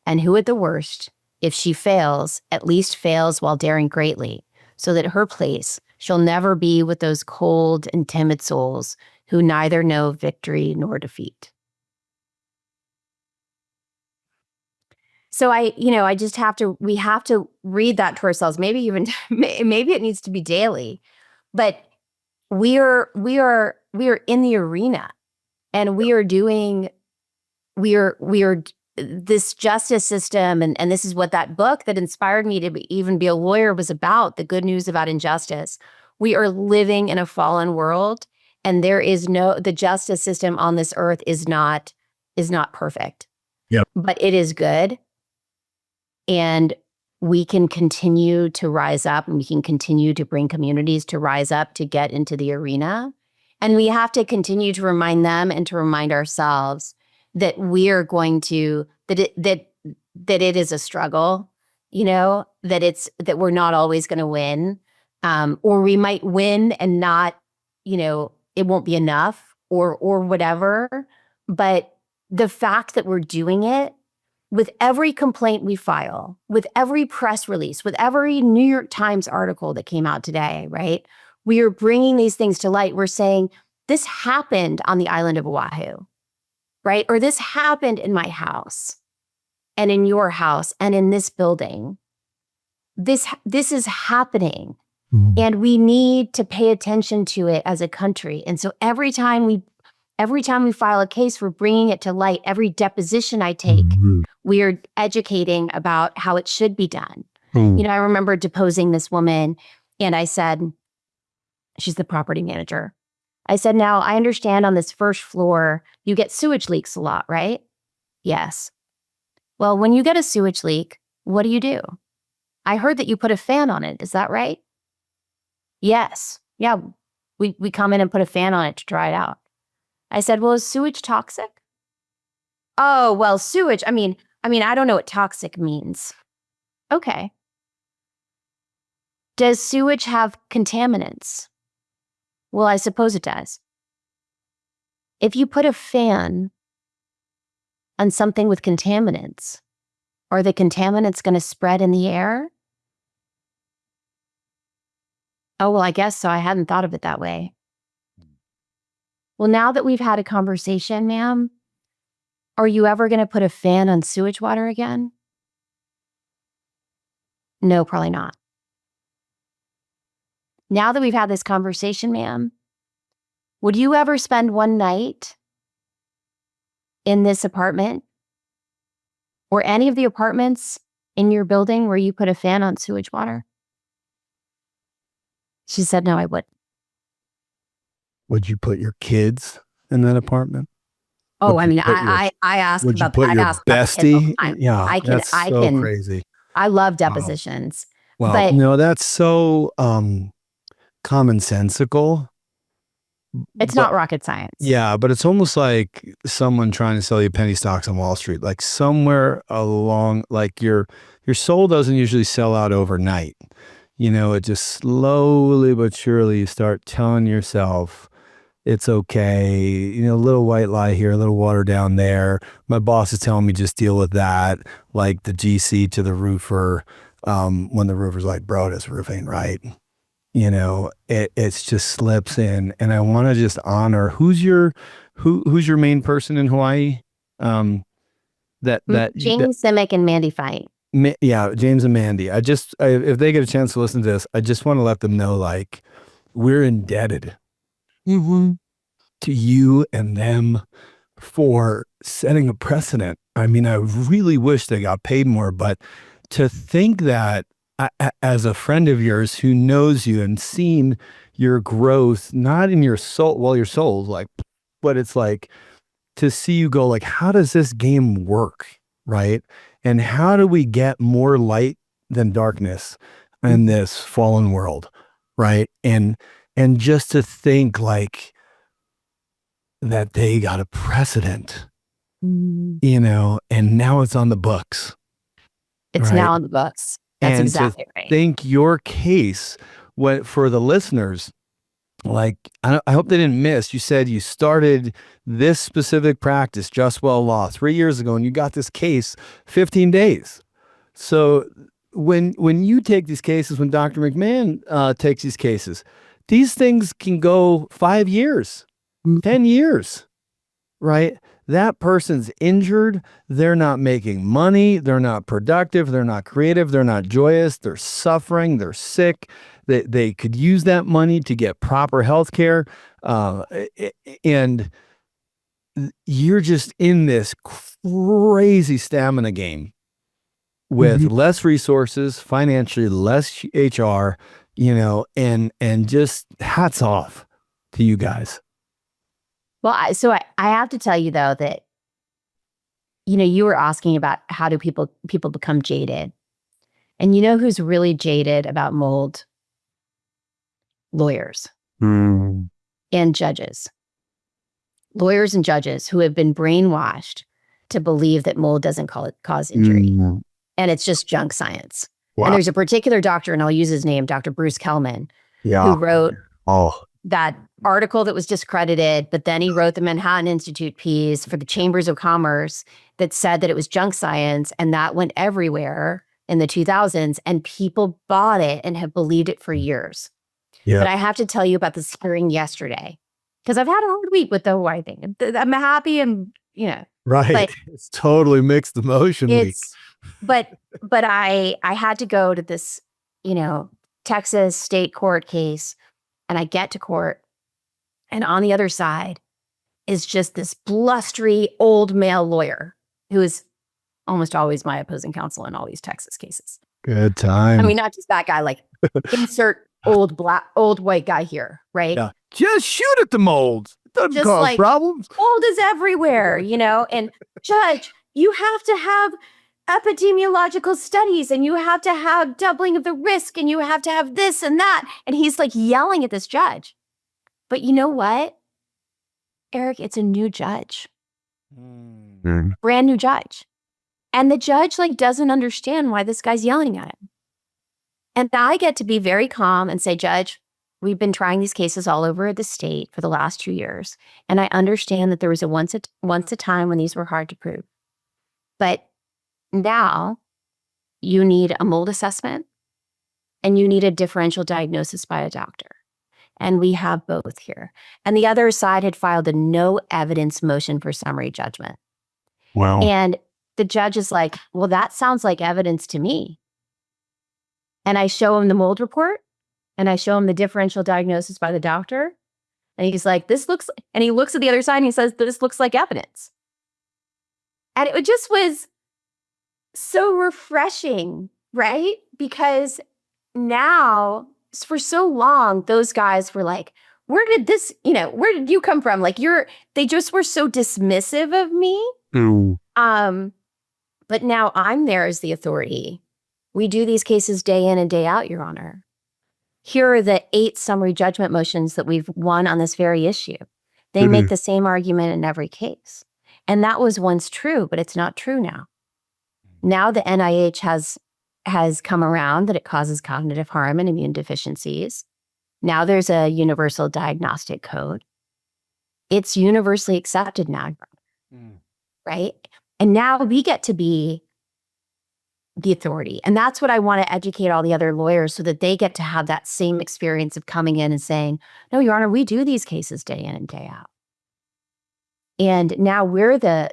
S1: and who at the worst, if she fails, at least fails while daring greatly, so that her place shall never be with those cold and timid souls who neither know victory nor defeat. So we have to read that to ourselves. Maybe it needs to be daily, but we are in the arena, and we are this justice system, and this is what that book that inspired me to even be a lawyer was about, The Good News About Injustice. We are living in a fallen world, and the justice system on this earth is not perfect.
S2: Yep.
S1: But it is good. And we can continue to rise up, and we can continue to bring communities to rise up to get into the arena. And we have to continue to remind them and to remind ourselves that we are going to, that it is a struggle, that we're not always going to win, or we might win and not, it won't be enough or whatever. But the fact that we're doing it, with every complaint we file, with every press release, with every New York Times article that came out today, right? We are bringing these things to light. We're saying, this happened on the island of Oahu, right? Or this happened in my house and in your house and in this building. This is happening, and we need to pay attention to it as a country. And so every time we file a case, we're bringing it to light. Every deposition I take, we are educating about how it should be done. I remember deposing this woman, and I said, she's the property manager. I said, now I understand on this first floor, you get sewage leaks a lot, right? Yes. Well, when you get a sewage leak, what do? I heard that you put a fan on it. Is that right? Yes. Yeah. We come in and put a fan on it to dry it out. I said, well, is sewage toxic? Oh, well, sewage, I mean, I don't know what toxic means. Okay. Does sewage have contaminants? Well, I suppose it does. If you put a fan on something with contaminants, are the contaminants going to spread in the air? Oh, well, I guess so. I hadn't thought of it that way. Well, now that we've had a conversation, ma'am, are you ever going to put a fan on sewage water again? No, probably not. Now that we've had this conversation, ma'am, would you ever spend one night in this apartment or any of the apartments in your building where you put a fan on sewage water? She said, no, I wouldn't.
S2: Would you put your kids in that apartment?
S1: Oh, I ask
S2: would
S1: about
S2: you put
S1: that.
S2: your
S1: I ask about the kids all the
S2: bestie?
S1: time.
S2: Yeah, that's so crazy.
S1: I love depositions.
S2: Wow.
S1: But
S2: No, that's so commonsensical.
S1: It's not rocket science.
S2: Yeah, but it's almost like someone trying to sell you penny stocks on Wall Street. Like somewhere along, like your soul doesn't usually sell out overnight. It just slowly but surely you start telling yourself, it's okay, a little white lie here, a little water down there. My boss is telling me just deal with that. Like the GC to the roofer, when the roofer's like, bro, this roof ain't right. It's just slips in. And I want to just honor who's your main person in Hawaii?
S1: James Simic and Mandy Fight.
S2: Yeah, James and Mandy. If they get a chance to listen to this, I just want to let them know, like, we're indebted to you and them for setting a precedent. I really wish they got paid more, but to think that as a friend of yours who knows you and seen your growth, not in your soul, well, your soul's like, but it's like to see you go like, how does this game work? Right. And how do we get more light than darkness in this fallen world? Right. And just to think like that they got a precedent, you know, and now it's on the books.
S1: It's
S2: right?
S1: now on the books. That's
S2: And
S1: exactly
S2: to
S1: right.
S2: think your case, what for the listeners, like I hope they didn't miss. You said you started this specific practice, Just Well Law, 3 years ago, and you got this case 15 days. So when you take these cases, when Dr. McMahon takes these cases, these things can go 5 years, 10 years, right? That person's injured. They're not making money. They're not productive. They're not creative. They're not joyous. They're suffering. They're sick. They could use that money to get proper health care. And you're just in this crazy stamina game with less resources, financially less HR, you know, and just hats off to you guys.
S1: Well, I have to tell you though that, you know, you were asking about how do people become jaded, and you know who's really jaded about mold? Lawyers and judges. Lawyers and judges who have been brainwashed to believe that mold doesn't cause injury, and it's just junk science.
S2: Wow.
S1: And there's a particular doctor, and I'll use his name, Dr. Bruce Kellman,
S2: Yeah.
S1: who wrote
S2: Oh,
S1: that article that was discredited, but then he wrote the Manhattan Institute piece for the Chambers of Commerce that said that it was junk science, and that went everywhere in the 2000s, and people bought it and have believed it for years.
S2: yeah.
S1: But I have to tell you about this hearing yesterday, because I've had a hard week with the Hawaii thing. I'm happy and, you know.
S2: Right.
S1: But
S2: it's totally mixed emotion week.
S1: But I had to go to this, you know, Texas state court case, and I get to court, and on the other side is just this blustery old male lawyer who is almost always my opposing counsel in all these Texas cases.
S2: Good time.
S1: I mean, not just that guy, like insert old white guy here, right?
S2: Yeah. Just shoot at the molds. It doesn't
S1: Just
S2: cause
S1: like,
S2: problems.
S1: mold is everywhere, you know? And judge, you have to have epidemiological studies, and you have to have doubling of the risk, and you have to have this and that. And he's like yelling at this judge. But you know what, Eric? It's a new judge. Brand new judge. And the judge like doesn't understand why this guy's yelling at him. And I get to be very calm and say, Judge, we've been trying these cases all over the state for the last 2 years. And I understand that there was a once a time when these were hard to prove. But now you need a mold assessment and you need a differential diagnosis by a doctor. And we have both here. And the other side had filed a no evidence motion for summary judgment.
S2: Wow.
S1: And the judge is like, well, that sounds like evidence to me. And I show him the mold report, and I show him the differential diagnosis by the doctor. And he's like, and he looks at the other side and he says, this looks like evidence. And it just was so refreshing, right? Because now, for so long, those guys were like, where did you come from? Like, they just were so dismissive of me. But now I'm there as the authority. We do these cases day in and day out, Your Honor. Here are the 8 summary judgment motions that we've won on this very issue. They make the same argument in every case. And that was once true, but it's not true now. Now the NIH has come around that it causes cognitive harm and immune deficiencies. Now there's a universal diagnostic code. It's universally accepted now, right? And now we get to be the authority. And that's what I want to educate all the other lawyers so that they get to have that same experience of coming in and saying, no, Your Honor, we do these cases day in and day out. And now we're the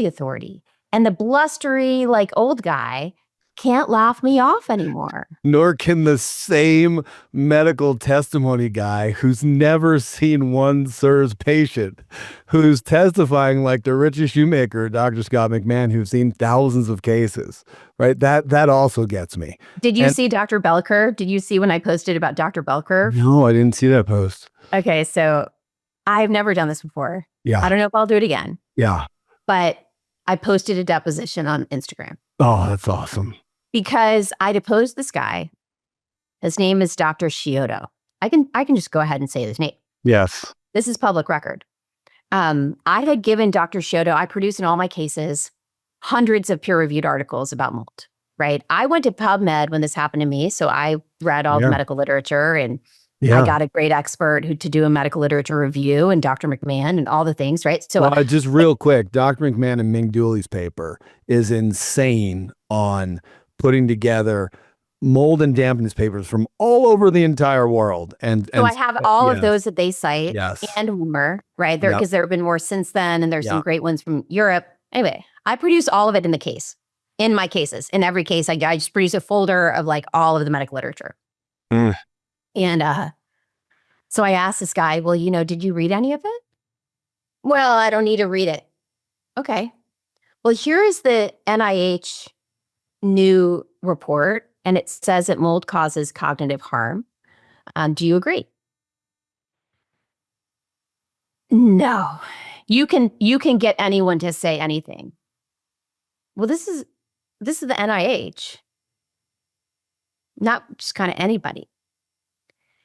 S1: authority. And the blustery, like, old guy can't laugh me off anymore.
S2: Nor can the same medical testimony guy who's never seen one SIRS patient, who's testifying like the Richard Shoemaker, Dr. Scott McMahon, who's seen thousands of cases, right? That also gets me.
S1: Did you see Dr. Bell curve? Did you see when I posted about Dr. Bell curve?
S2: No, I didn't see that post.
S1: Okay, so I've never done this before.
S2: Yeah.
S1: I don't know if I'll do it again.
S2: Yeah.
S1: But I posted a deposition on Instagram.
S2: Oh, that's awesome.
S1: Because I deposed this guy. His name is Dr. Scioto. I can just go ahead and say his name.
S2: Yes.
S1: This is public record. I had given Dr. Scioto, I produced in all my cases hundreds of peer-reviewed articles about mold, right? I went to PubMed when this happened to me, so I read all the medical literature, and I got a great expert to do a medical literature review, and Dr. McMahon and all the things, right? So
S2: just real quick, Dr. McMahon and Ming Dooley's paper is insane on putting together mold and dampness papers from all over the entire world. And
S1: so I have all of those that they cite
S2: Yes.
S1: and more, right? Because there have been more since then, and there's some great ones from Europe. Anyway, I produce all of it in the case, in my cases. In every case, I just produce a folder of like all of the medical literature.
S2: Mm.
S1: And so I asked this guy, well, did you read any of it? Well, I don't need to read it. Okay. Well, here is the NIH new report, and it says that mold causes cognitive harm. Do you agree? No. You can get anyone to say anything. Well, this is the NIH, not just kind of anybody.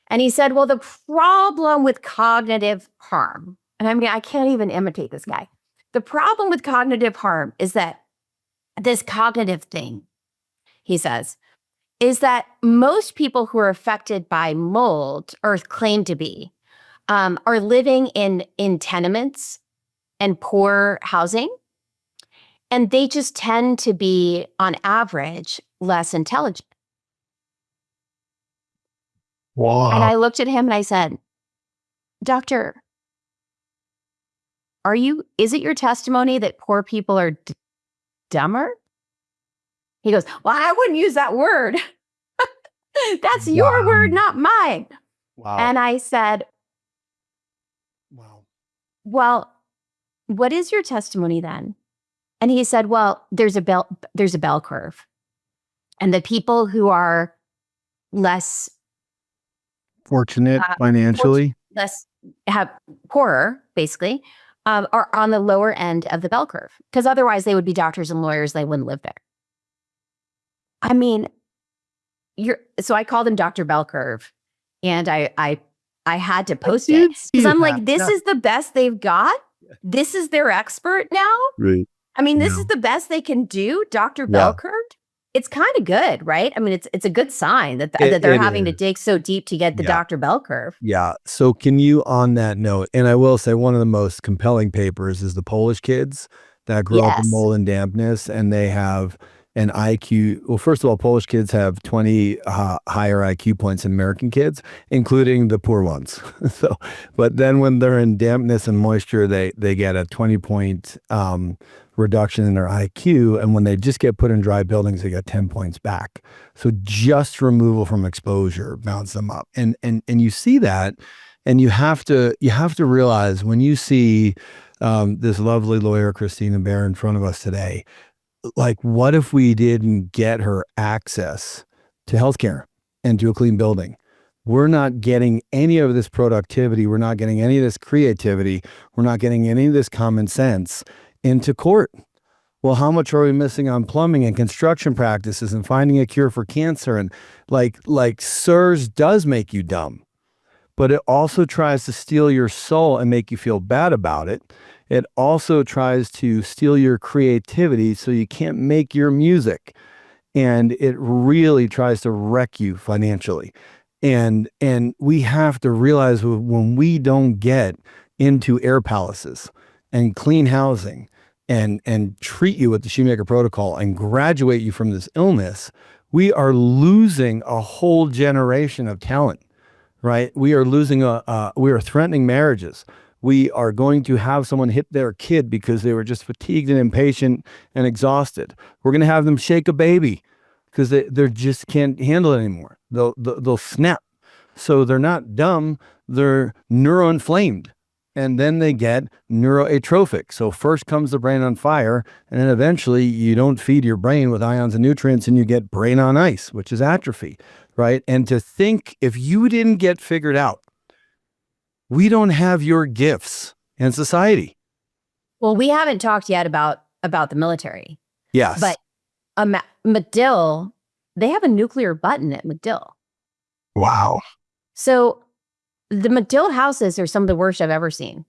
S1: And he said, well, the problem with cognitive harm, and I can't even imitate this guy. The problem with cognitive harm is that this cognitive thing, he says, is that most people who are affected by mold, or claim to be, are living in tenements and poor housing. And they just tend to be, on average, less intelligent.
S2: Wow.
S1: And I looked at him and I said, Doctor, is it your testimony that poor people are dumber? He goes, well, I wouldn't use that word. That's your word, not mine.
S2: Wow.
S1: And I said,
S2: Wow.
S1: well, what is your testimony then? And he said, well, there's a bell curve. And the people who are less
S2: Fortunate financially,
S1: poorer, basically, are on the lower end of the bell curve, because otherwise they would be doctors and lawyers. They wouldn't live there. I mean, so I called him Dr. Bell Curve, and I had to post it because I'm like, this is the best they've got. This is their expert now.
S2: Right.
S1: I mean, this is the best they can do, Dr. Bell Curve. It's kind of good, right? I mean, it's a good sign that they're having to dig so deep to get the Dr. Bell Curve. Yeah.
S2: So can you, on that note, and I will say one of the most compelling papers is the Polish kids that grew up in mold and dampness, and they have an IQ. Well, first of all, Polish kids have 20 higher IQ points than American kids, including the poor ones. But then when they're in dampness and moisture, they get a 20-point reduction in their IQ, and when they just get put in dry buildings, they get 10 points back. So just removal from exposure bounces them up, and you see that, and you have to realize when you see this lovely lawyer Kristina Baehr in front of us today, like, what if we didn't get her access to healthcare and to a clean building? We're not getting any of this productivity. We're not getting any of this creativity. We're not getting any of this common sense into court. Well, how much are we missing on plumbing and construction practices and finding a cure for cancer? And like SIRS does make you dumb, but it also tries to steal your soul and make you feel bad about it. It also tries to steal your creativity so you can't make your music. And it really tries to wreck you financially. And we have to realize when we don't get into air palaces and clean housing and treat you with the Shoemaker protocol and graduate you from this illness, we are losing a whole generation of talent, right? We are losing we are threatening marriages. We are going to have someone hit their kid because they were just fatigued and impatient and exhausted. We're going to have them shake a baby because they just can't handle it anymore. They'll snap. So they're not dumb, they're neuroinflamed. And then they get neuroatrophic. So first comes the brain on fire, and then eventually you don't feed your brain with ions and nutrients, and you get brain on ice, which is atrophy, right? And to think, if you didn't get figured out, we don't have your gifts in society.
S1: Well, we haven't talked yet about the military.
S2: Yes.
S1: But MacDill, they have a nuclear button at MacDill.
S2: Wow.
S1: So the MacDill houses are some of the worst I've ever seen.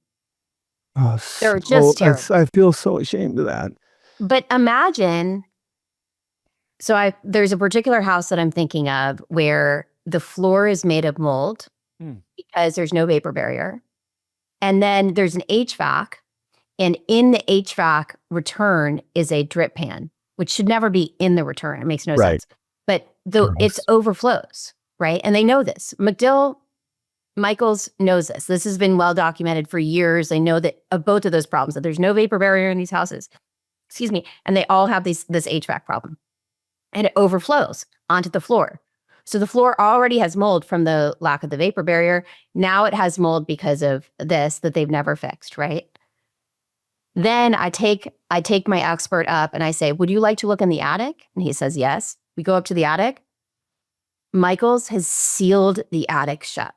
S2: Oh,
S1: They're just terrible.
S2: I feel so ashamed of that.
S1: But imagine, so there's a particular house that I'm thinking of where the floor is made of mold because there's no vapor barrier. And then there's an HVAC, and in the HVAC return is a drip pan, which should never be in the return. It makes no sense. But it's overflows, right? And they know this. Michaels knows this. This has been well documented for years. They know that of both of those problems, that there's no vapor barrier in these houses. Excuse me. And they all have this HVAC problem. And it overflows onto the floor. So the floor already has mold from the lack of the vapor barrier. Now it has mold because of this that they've never fixed, right? Then I take my expert up and I say, would you like to look in the attic? And he says, yes. We go up to the attic. Michaels has sealed the attic shut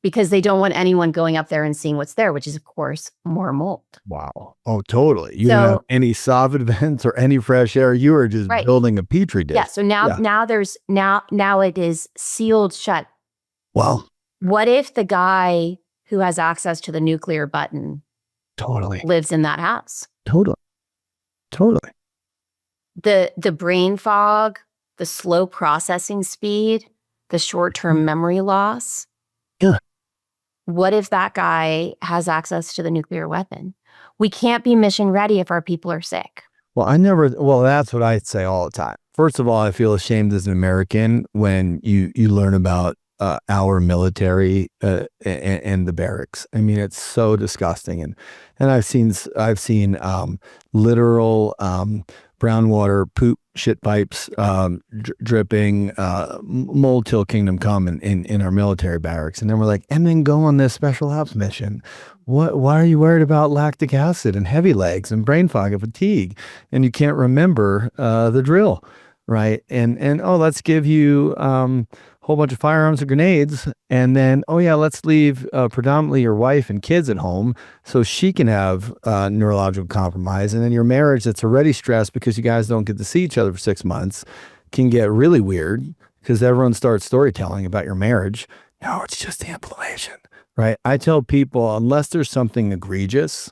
S1: because they don't want anyone going up there and seeing what's there, which is, of course, more mold.
S2: Wow. Oh, totally. You don't have any soffit vents or any fresh air. You are just building a petri dish.
S1: Yeah. So now it is sealed shut.
S2: Wow.
S1: What if the guy who has access to the nuclear button lives in that house?
S2: Totally.
S1: The brain fog, the slow processing speed, the short-term memory loss.
S2: Yeah.
S1: What if that guy has access to the nuclear weapon? We can't be mission ready if our people are sick.
S2: Well, that's what I say all the time. First of all, I feel ashamed as an American when you learn about our military and the barracks. I mean, it's so disgusting. And I've seen literal brown water, poop, shit pipes, dripping, mold till kingdom come in our military barracks. And then we're like, and then go on this special ops mission. Why are you worried about lactic acid and heavy legs and brain fog and fatigue? And you can't remember the drill, right? And let's give you whole bunch of firearms and grenades, and then let's leave predominantly your wife and kids at home so she can have neurological compromise, and then your marriage that's already stressed because you guys don't get to see each other for 6 months can get really weird because everyone starts storytelling about your marriage. No, it's just the inflammation, right? I tell people, unless there's something egregious,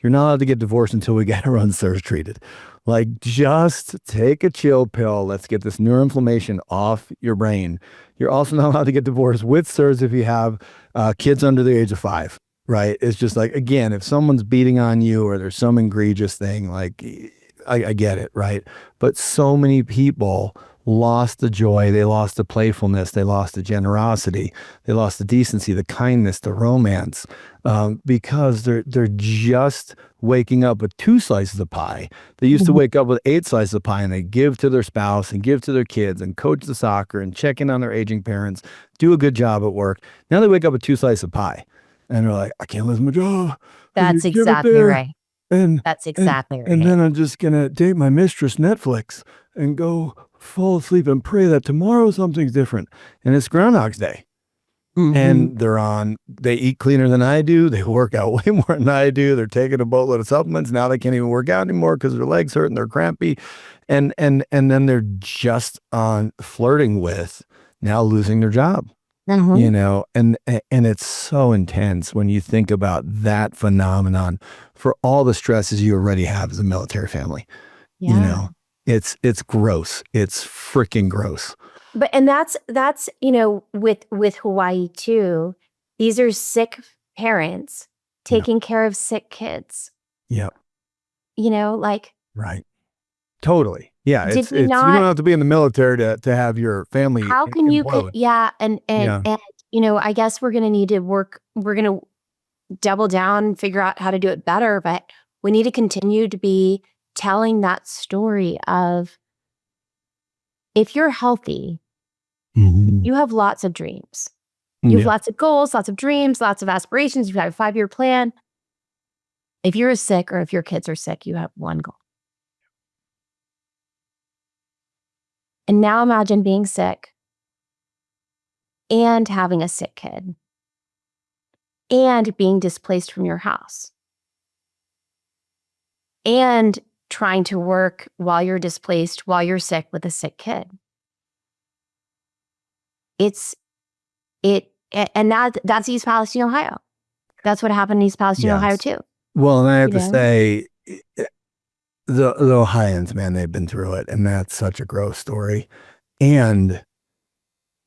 S2: you're not allowed to get divorced until we get our own SIRS treated. Like, just take a chill pill. Let's get this neuroinflammation off your brain. You're also not allowed to get divorced with SIRS if you have kids under the age of 5, right? It's just like, again, if someone's beating on you or there's some egregious thing, like, I get it, right? But so many people lost the joy, they lost the playfulness, they lost the generosity, they lost the decency, the kindness, the romance, because they're just waking up with 2 slices of pie. They used to wake up with 8 slices of pie, and they give to their spouse and give to their kids and coach the soccer and check in on their aging parents, do a good job at work. Now they wake up with 2 slices of pie, and they're like, I can't lose my job.
S1: That's exactly right. That's exactly right.
S2: And then I'm just gonna date my mistress Netflix and go fall asleep and pray that tomorrow something's different. And it's Groundhog's Day. And they eat cleaner than I do. They work out way more than I do. They're taking a boatload of supplements. Now they can't even work out anymore because their legs hurt and they're crampy. And then they're just on flirting with now losing their job. You know, and it's so intense when you think about that phenomenon for all the stresses you already have as a military family. You know, it's gross. It's freaking gross.
S1: But and that's with Hawaii too. These are sick parents taking care of sick kids.
S2: Yep.
S1: Right.
S2: Totally. Yeah. It's you don't have to be in the military to have your family.
S1: How can you? And I guess we're gonna need to work. We're gonna double down and figure out how to do it better. But we need to continue to be telling that story of if you're healthy,
S2: Mhm.
S1: you have lots of dreams. You have
S2: Yeah.
S1: lots of goals, lots of dreams, lots of aspirations. You have a 5-year plan. If you're sick or if your kids are sick, you have one goal. And now imagine being sick and having a sick kid and being displaced from your house and trying to work while you're displaced, while you're sick with a sick kid. And that's East Palestine, Ohio. That's what happened in East Palestine, Ohio
S2: Yes.
S1: too.
S2: Well, and I have
S1: You
S2: to
S1: know?
S2: say, the Ohioans, man, they've been through it, and that's such a gross story. And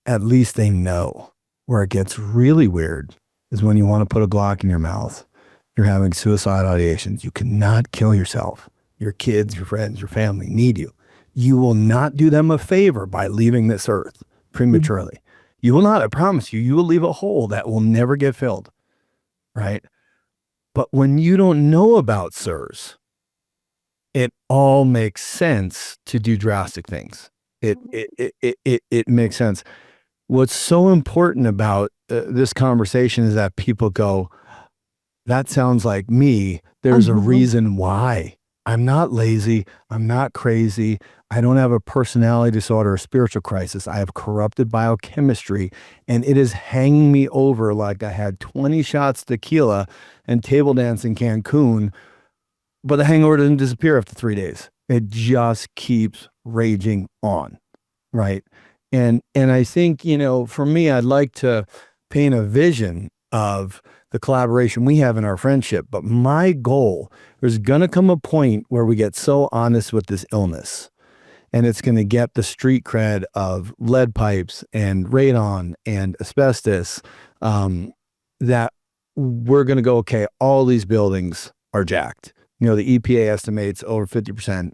S2: at least they know. Where it gets really weird is when you want to put a Glock in your mouth. You're having suicide ideations. You cannot kill yourself. Your kids, your friends, your family need you. You will not do them a favor by leaving this earth prematurely. You will not, I promise you, you will leave a hole that will never get filled, right? But when you don't know about SIRS, it all makes sense to do drastic things. It makes sense. What's so important about this conversation is that people go, that sounds like me. There's a reason why. I'm not lazy. I'm not crazy. I don't have a personality disorder or spiritual crisis. I have corrupted biochemistry, and it is hanging me over like I had 20 shots tequila and table dance in Cancun, but the hangover doesn't disappear after 3 days. It just keeps raging on, right? And I think, for me, I'd like to paint a vision of the collaboration we have in our friendship. But my goal, there's going to come a point where we get so honest with this illness, and it's going to get the street cred of lead pipes and radon and asbestos, that we're going to go, okay, all these buildings are jacked. The EPA estimates over 50%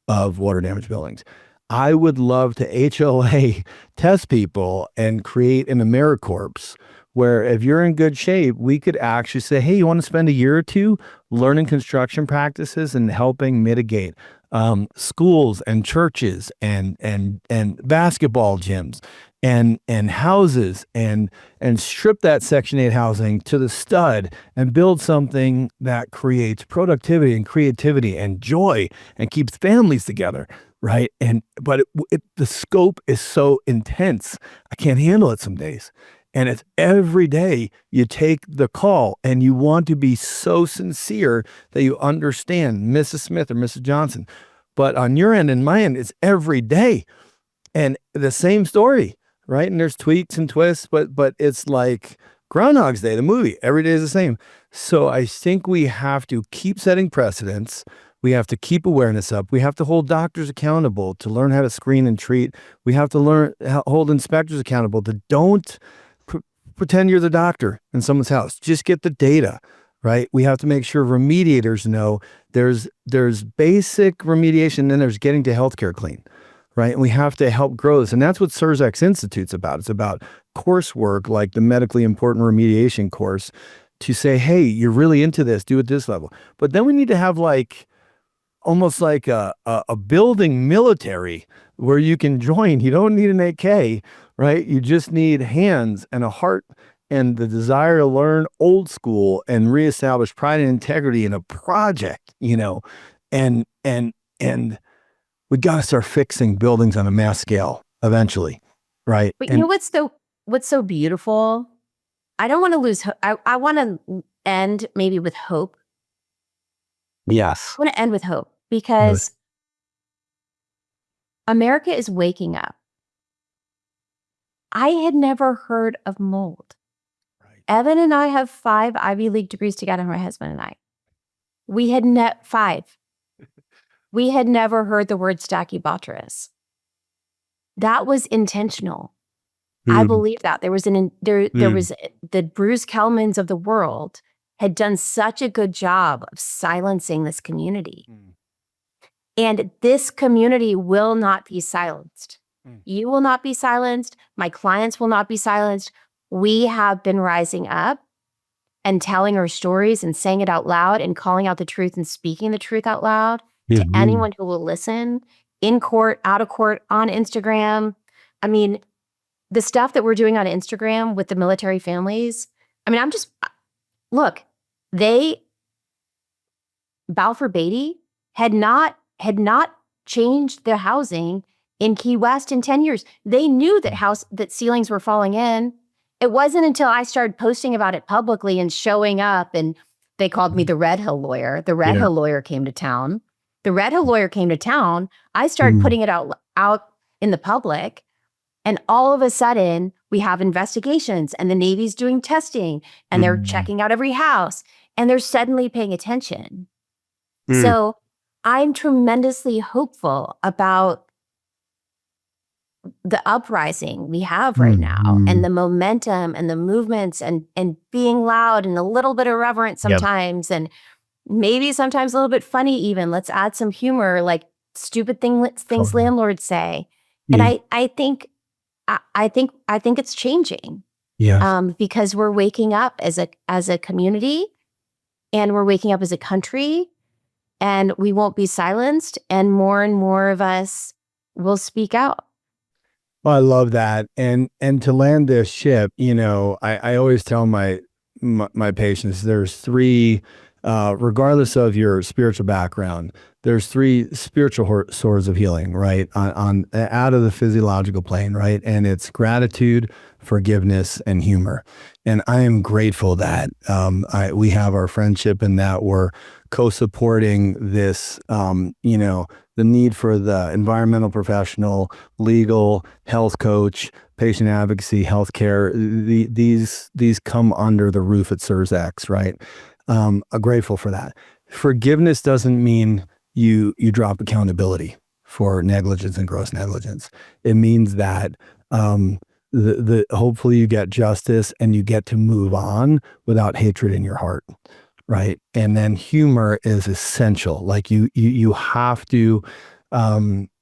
S2: of water damaged buildings. I would love to HOA test people and create an AmeriCorps where if you're in good shape, we could actually say, hey, you want to spend a year or two learning construction practices and helping mitigate schools and churches and basketball gyms and houses and strip that Section 8 housing to the stud and build something that creates productivity and creativity and joy and keeps families together, right? But the scope is so intense, I can't handle it some days. And it's every day you take the call and you want to be so sincere that you understand Mrs. Smith or Mrs. Johnson. But on your end and my end, it's every day. And the same story, right? And there's tweaks and twists, but it's like Groundhog's Day, the movie. Every day is the same. So I think we have to keep setting precedents. We have to keep awareness up. We have to hold doctors accountable to learn how to screen and treat. We have to hold inspectors accountable to don't pretend you're the doctor in someone's house. Just get the data, right? We have to make sure remediators know there's basic remediation, then there's getting to healthcare clean, right? And we have to help grow this. And that's what SIRSX Institute's about. It's about coursework like the medically important remediation course to say, hey, you're really into this, do it this level. But then we need to have almost like a building military where you can join. You don't need an AK, right? You just need hands and a heart and the desire to learn old school and reestablish pride and integrity in a project, and we got to start fixing buildings on a mass scale eventually, right?
S1: But you know what's so beautiful? I don't want to lose hope. I want to end maybe with hope.
S2: Yes.
S1: I want to end with hope because America is waking up. I had never heard of mold.
S2: Right.
S1: Evan and I have 5 Ivy League degrees together, my husband and I. We had 5. We had never heard the word Stachybotrys. That was intentional. I believe that. There was the Bruce Kellmans of the world had done such a good job of silencing this community. And this community will not be silenced. You will not be silenced. My clients will not be silenced. We have been rising up and telling our stories and saying it out loud and calling out the truth and speaking the truth out loud to anyone who will listen. in court, out of court, on Instagram. I mean, the stuff that we're doing on Instagram with the military families, I mean, look, Balfour Beatty had not changed their housing in Key West in 10 years. They knew that ceilings were falling in. It wasn't until I started posting about it publicly and showing up, and they called me the Red Hill lawyer. The Red Hill lawyer came to town. I started putting it out in the public, and all of a sudden we have investigations, and the Navy's doing testing, and they're checking out every house, and they're suddenly paying attention. So I'm tremendously hopeful about the uprising we have right now, and the momentum and the movements, and being loud and a little bit irreverent sometimes, and maybe sometimes a little bit funny even. Let's add some humor, like stupid things landlords say. And I think it's changing. Because we're waking up as a community, and we're waking up as a country, and we won't be silenced, and more of us will speak out.
S2: Well, I love that. And to land this ship, I always tell my patients, there's three, regardless of your spiritual background, there's three spiritual sources of healing, right? On out of the physiological plane, right? And it's gratitude, forgiveness, and humor. And I am grateful that we have our friendship, and that we're co-supporting this, the need for the environmental professional, legal, health coach, patient advocacy, healthcare. These come under the roof at SIRSX, right? I'm grateful for that. Forgiveness doesn't mean you drop accountability for negligence and gross negligence. It means that hopefully you get justice, and you get to move on without hatred in your heart. Right. And then humor is essential. Like you have to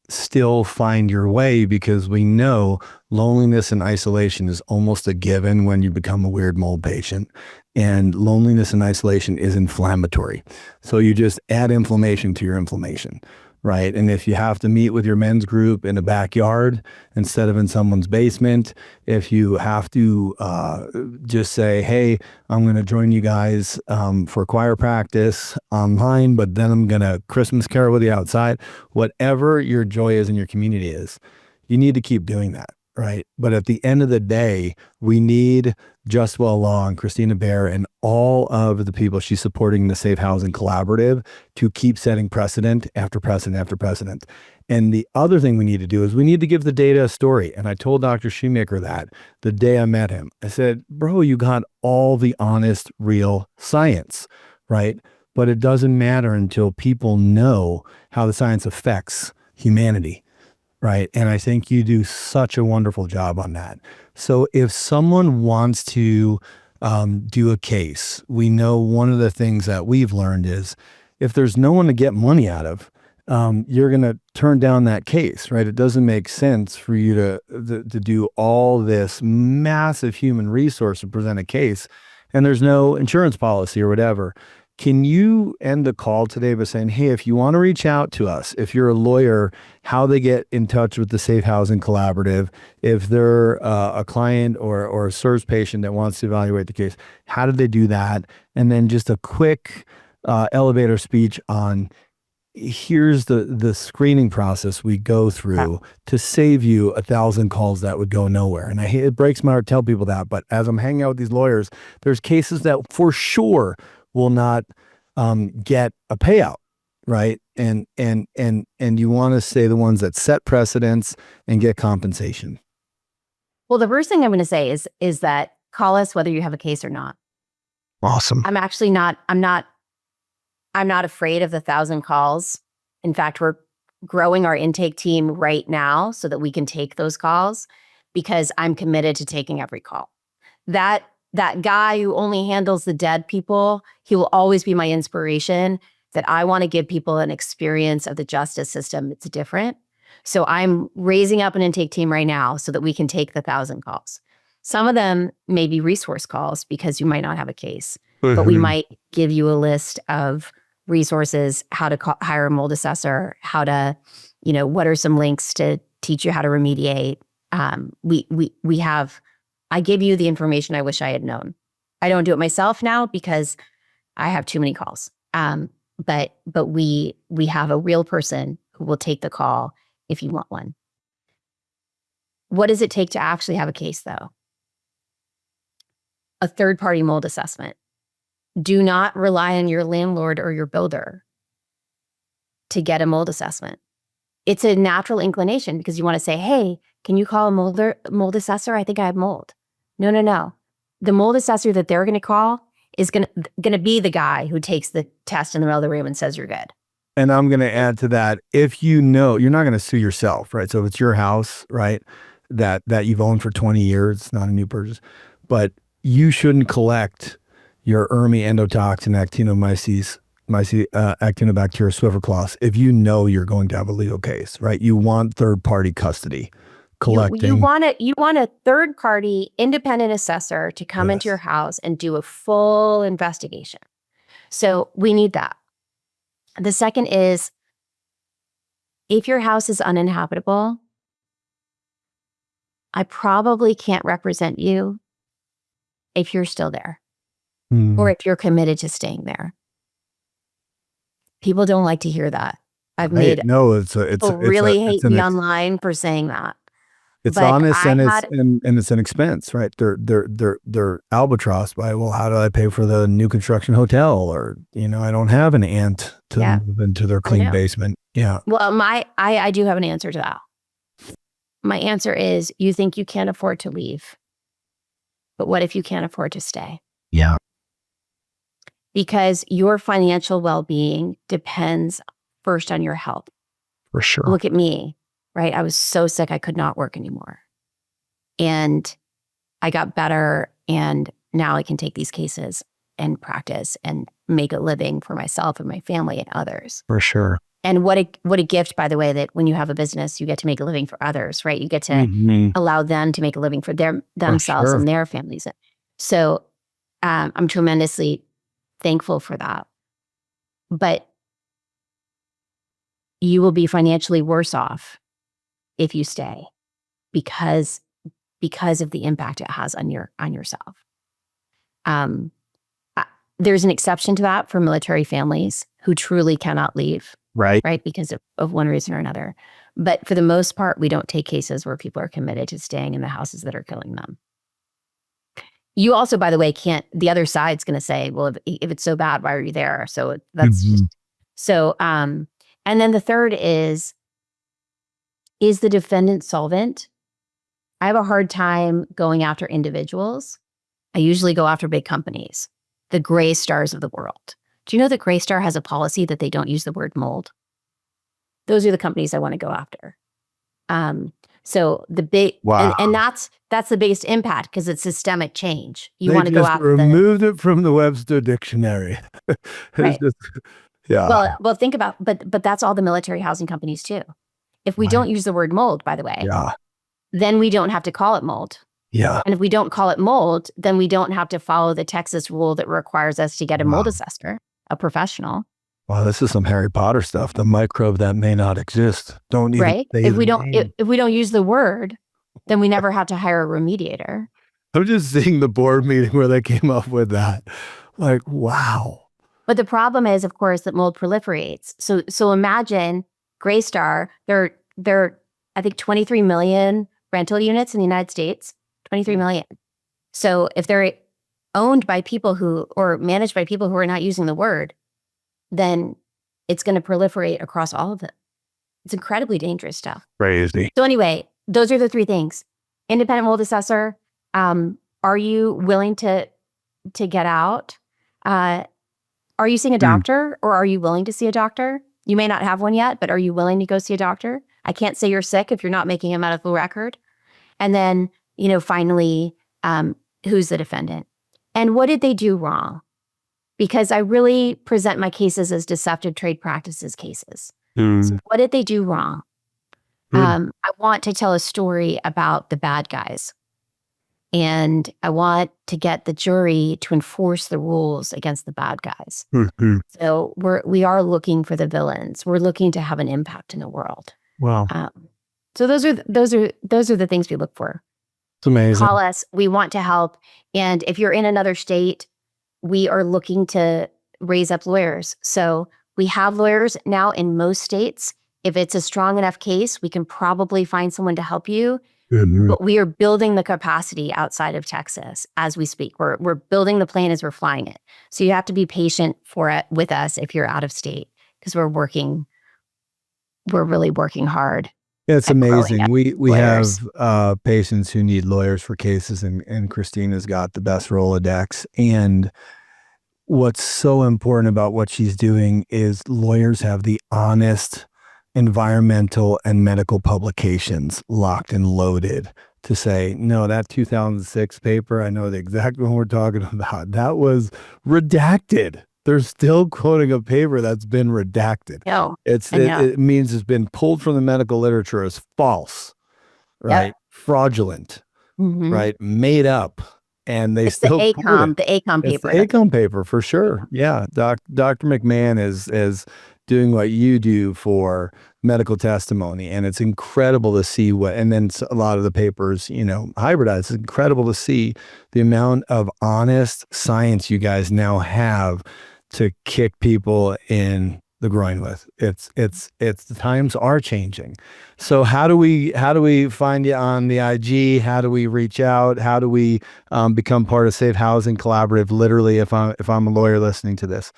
S2: still find your way, because we know loneliness and isolation is almost a given when you become a weird mold patient. And loneliness and isolation is inflammatory. So you just add inflammation to your inflammation. Right. And if you have to meet with your men's group in a backyard instead of in someone's basement, if you have to just say, hey, I'm going to join you guys for choir practice online, but then I'm going to Christmas carol with you outside, whatever your joy is in your community is, you need to keep doing that. Right. But at the end of the day, we need Justwell Law and Kristina Baehr and all of the people she's supporting in the Safe Housing Collaborative to keep setting precedent after precedent after precedent. And the other thing we need to do is we need to give the data a story. And I told Dr. Shoemaker that the day I met him. I said, bro, you got all the honest, real science, right? But it doesn't matter until people know how the science affects humanity. Right. And I think you do such a wonderful job on that. So if someone wants to do a case, we know one of the things that we've learned is if there's no one to get money out of, you're going to turn down that case. Right. It doesn't make sense for you to do all this massive human resource to present a case, and there's no insurance policy or whatever. Can you end the call today by saying, hey, if you want to reach out to us, if you're a lawyer, how they get in touch with the Safe Housing Collaborative, if they're a client or a SIRS patient that wants to evaluate the case, how do they do that? And then just a quick elevator speech on here's the screening process we go through to save you 1,000 calls that would go nowhere. And it breaks my heart to tell people that, but as I'm hanging out with these lawyers, there's cases that for sure will not get a payout, right? And you want to say the ones that set precedents and get compensation.
S1: Well, the first thing I'm going to say is that call us whether you have a case or not.
S2: Awesome.
S1: I'm not afraid of the 1,000 calls. In fact, we're growing our intake team right now so that we can take those calls, because I'm committed to taking every call. That guy who only handles the dead people, he will always be my inspiration, that I want to give people an experience of the justice system. It's different. So I'm raising up an intake team right now so that we can take the 1,000 calls. Some of them may be resource calls because you might not have a case, but we might give you a list of resources, how to hire a mold assessor, how to, what are some links to teach you how to remediate. We have, I give you the information I wish I had known. I don't do it myself now because I have too many calls. But we have a real person who will take the call if you want one. What does it take to actually have a case, though? A third-party mold assessment. Do not rely on your landlord or your builder to get a mold assessment. It's a natural inclination because you want to say, hey, can you call a mold assessor? I think I have mold. No. The mold assessor that they're going to call is going to be the guy who takes the test in the middle of the room and says you're good.
S2: And I'm going to add to that, if you're not going to sue yourself, right? So if it's your house, right, that you've owned for 20 years, it's not a new purchase, but you shouldn't collect your ERMI, endotoxin, actinomyces, actinobacteria, Swiffer cloth if you know you're going to have a legal case, right? You want third-party custody collecting.
S1: You want a third-party independent assessor to come into your house and do a full investigation. So we need that. The second is, if your house is uninhabitable, I probably can't represent you if you're still there or if you're committed to staying there. People don't like to hear that. People really hate me online for saying that.
S2: It's honest and it's an expense, right? They're albatross by, well, how do I pay for the new construction hotel? Or, I don't have an aunt to move into their clean basement. Yeah.
S1: Well, I do have an answer to that. My answer is, you think you can't afford to leave, but what if you can't afford to stay?
S2: Yeah.
S1: Because your financial well-being depends first on your health.
S2: For sure.
S1: Look at me, right? I was so sick I could not work anymore. And I got better, and now I can take these cases and practice and make a living for myself and my family and others.
S2: For sure.
S1: And what a gift, by the way, that when you have a business, you get to make a living for others, right? You get to allow them to make a living for themselves and their families. So I'm tremendously thankful for that. But you will be financially worse off if you stay because of the impact it has on yourself. There's an exception to that for military families who truly cannot leave. Right. Because of one reason or another. But for the most part, we don't take cases where people are committed to staying in the houses that are killing them. You also, by the way, the other side's going to say, well, if it's so bad, why are you there? So that's just, so, and then the third is the defendant solvent? I have a hard time going after individuals. I usually go after big companies, the gray stars of the world. Do you know that Graystar has a policy that they don't use the word mold? Those are the companies I want to go after. So the big, and that's the biggest impact because it's systemic change. You want to go after
S2: removed it from the Webster dictionary.
S1: Right.
S2: Yeah.
S1: Well, think about, but that's all the military housing companies too. If we don't use the word mold, by the way, then we don't have to call it mold.
S2: Yeah.
S1: And if we don't call it mold, then we don't have to follow the Texas rule that requires us to get a mold assessor, a professional.
S2: Wow, this is some Harry Potter stuff. The microbe that may not exist. Don't even say
S1: if we don't use the word, then we never have to hire a remediator.
S2: I'm just seeing the board meeting where they came up with that. Like, wow.
S1: But the problem is, of course, that mold proliferates. So imagine Graystar. There I think 23 million rental units in the United States. 23 million. So if they're owned by people or managed by people who are not using the word, then it's going to proliferate across all of it. It's incredibly dangerous stuff.
S2: Crazy.
S1: So anyway, those are the three things. Independent mold assessor. Are you willing to get out? Are you seeing a doctor or are you willing to see a doctor? You may not have one yet, but are you willing to go see a doctor? I can't say you're sick if you're not making a medical record. And then, finally, who's the defendant? And what did they do wrong? Because I really present my cases as deceptive trade practices cases. So what did they do wrong? I want to tell a story about the bad guys. And I want to get the jury to enforce the rules against the bad guys. So we are looking for the villains. We're looking to have an impact in the world.
S2: Wow.
S1: So those are the things we look for.
S2: It's amazing.
S1: Call us. We want to help. And if you're in another state, we are looking to raise up lawyers. So we have lawyers now in most states. If it's a strong enough case, we can probably find someone to help you. But we are building the capacity outside of Texas as we speak. We're building the plane as we're flying it. So you have to be patient with us if you're out of state, because we're really working hard.
S2: It's amazing. We have patients who need lawyers for cases, and Kristina's got the best Rolodex. And what's so important about what she's doing is lawyers have the honest environmental and medical publications locked and loaded to say, no, that 2006 paper, I know the exact one we're talking about, that was redacted. They're still quoting a paper that's been redacted.
S1: No,
S2: it means it's been pulled from the medical literature as false, right?
S1: Yep.
S2: Fraudulent, right? Made up. And they still
S1: the ACOM paper.
S2: It's the ACOM paper for sure. Yeah. Dr. McMahon is doing what you do for medical testimony. And it's incredible to see and then a lot of the papers, hybridized. It's incredible to see the amount of honest science you guys now have to kick people in the groin with. It's the times are changing. So how do we find you on the IG? How do we reach out? How do we become part of Safe Housing Collaborative? Literally, if I'm a lawyer listening to this,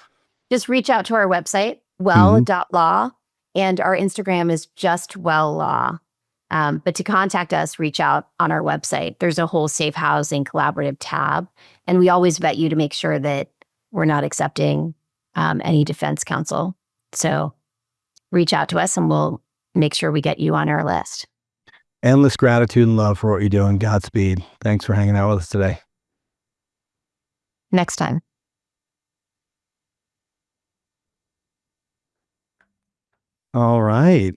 S1: just reach out to our website, well.law, and our Instagram is just well law. But to contact us, reach out on our website. There's a whole Safe Housing Collaborative tab, and we always vet you to make sure that we're not accepting any defense counsel. So reach out to us and we'll make sure we get you on our list.
S2: Endless gratitude and love for what you're doing. Godspeed. Thanks for hanging out with us today.
S1: Next time.
S2: All right.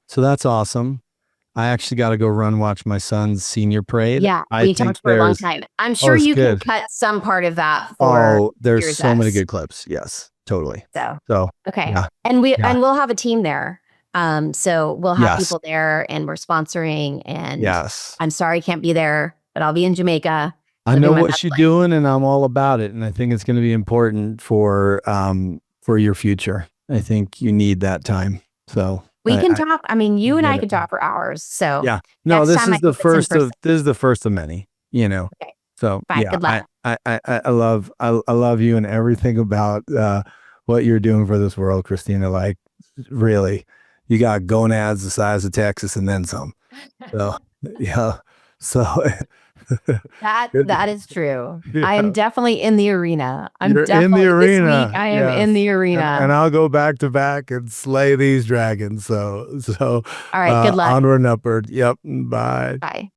S2: So that's awesome. I actually got to go watch my son's senior parade.
S1: Yeah, we talked for a long time. I'm sure you can cut some part of that for
S2: there's so many good clips. Yes. Totally.
S1: So okay. Yeah. And we'll have a team there. So we'll have people there, and we're sponsoring, and I'm sorry I can't be there, but I'll be in Jamaica.
S2: I know what you're doing, and I'm all about it. And I think it's going to be important for your future. I think you need that time. So
S1: we can talk. I mean, you and I can talk for hours. So
S2: yeah. No, this is the first of many,
S1: Okay.
S2: So
S1: fine, good luck.
S2: I love you and everything about what you're doing for this world, Kristina. Like, really, you got gonads the size of Texas and then some. So yeah. So
S1: that is true. Yeah. I am definitely in the arena.
S2: You're in the arena.
S1: This week I am in the arena,
S2: and I'll go back to back and slay these dragons. So
S1: all right. Good luck.
S2: Onward and upward. Yep. Bye.
S1: Bye.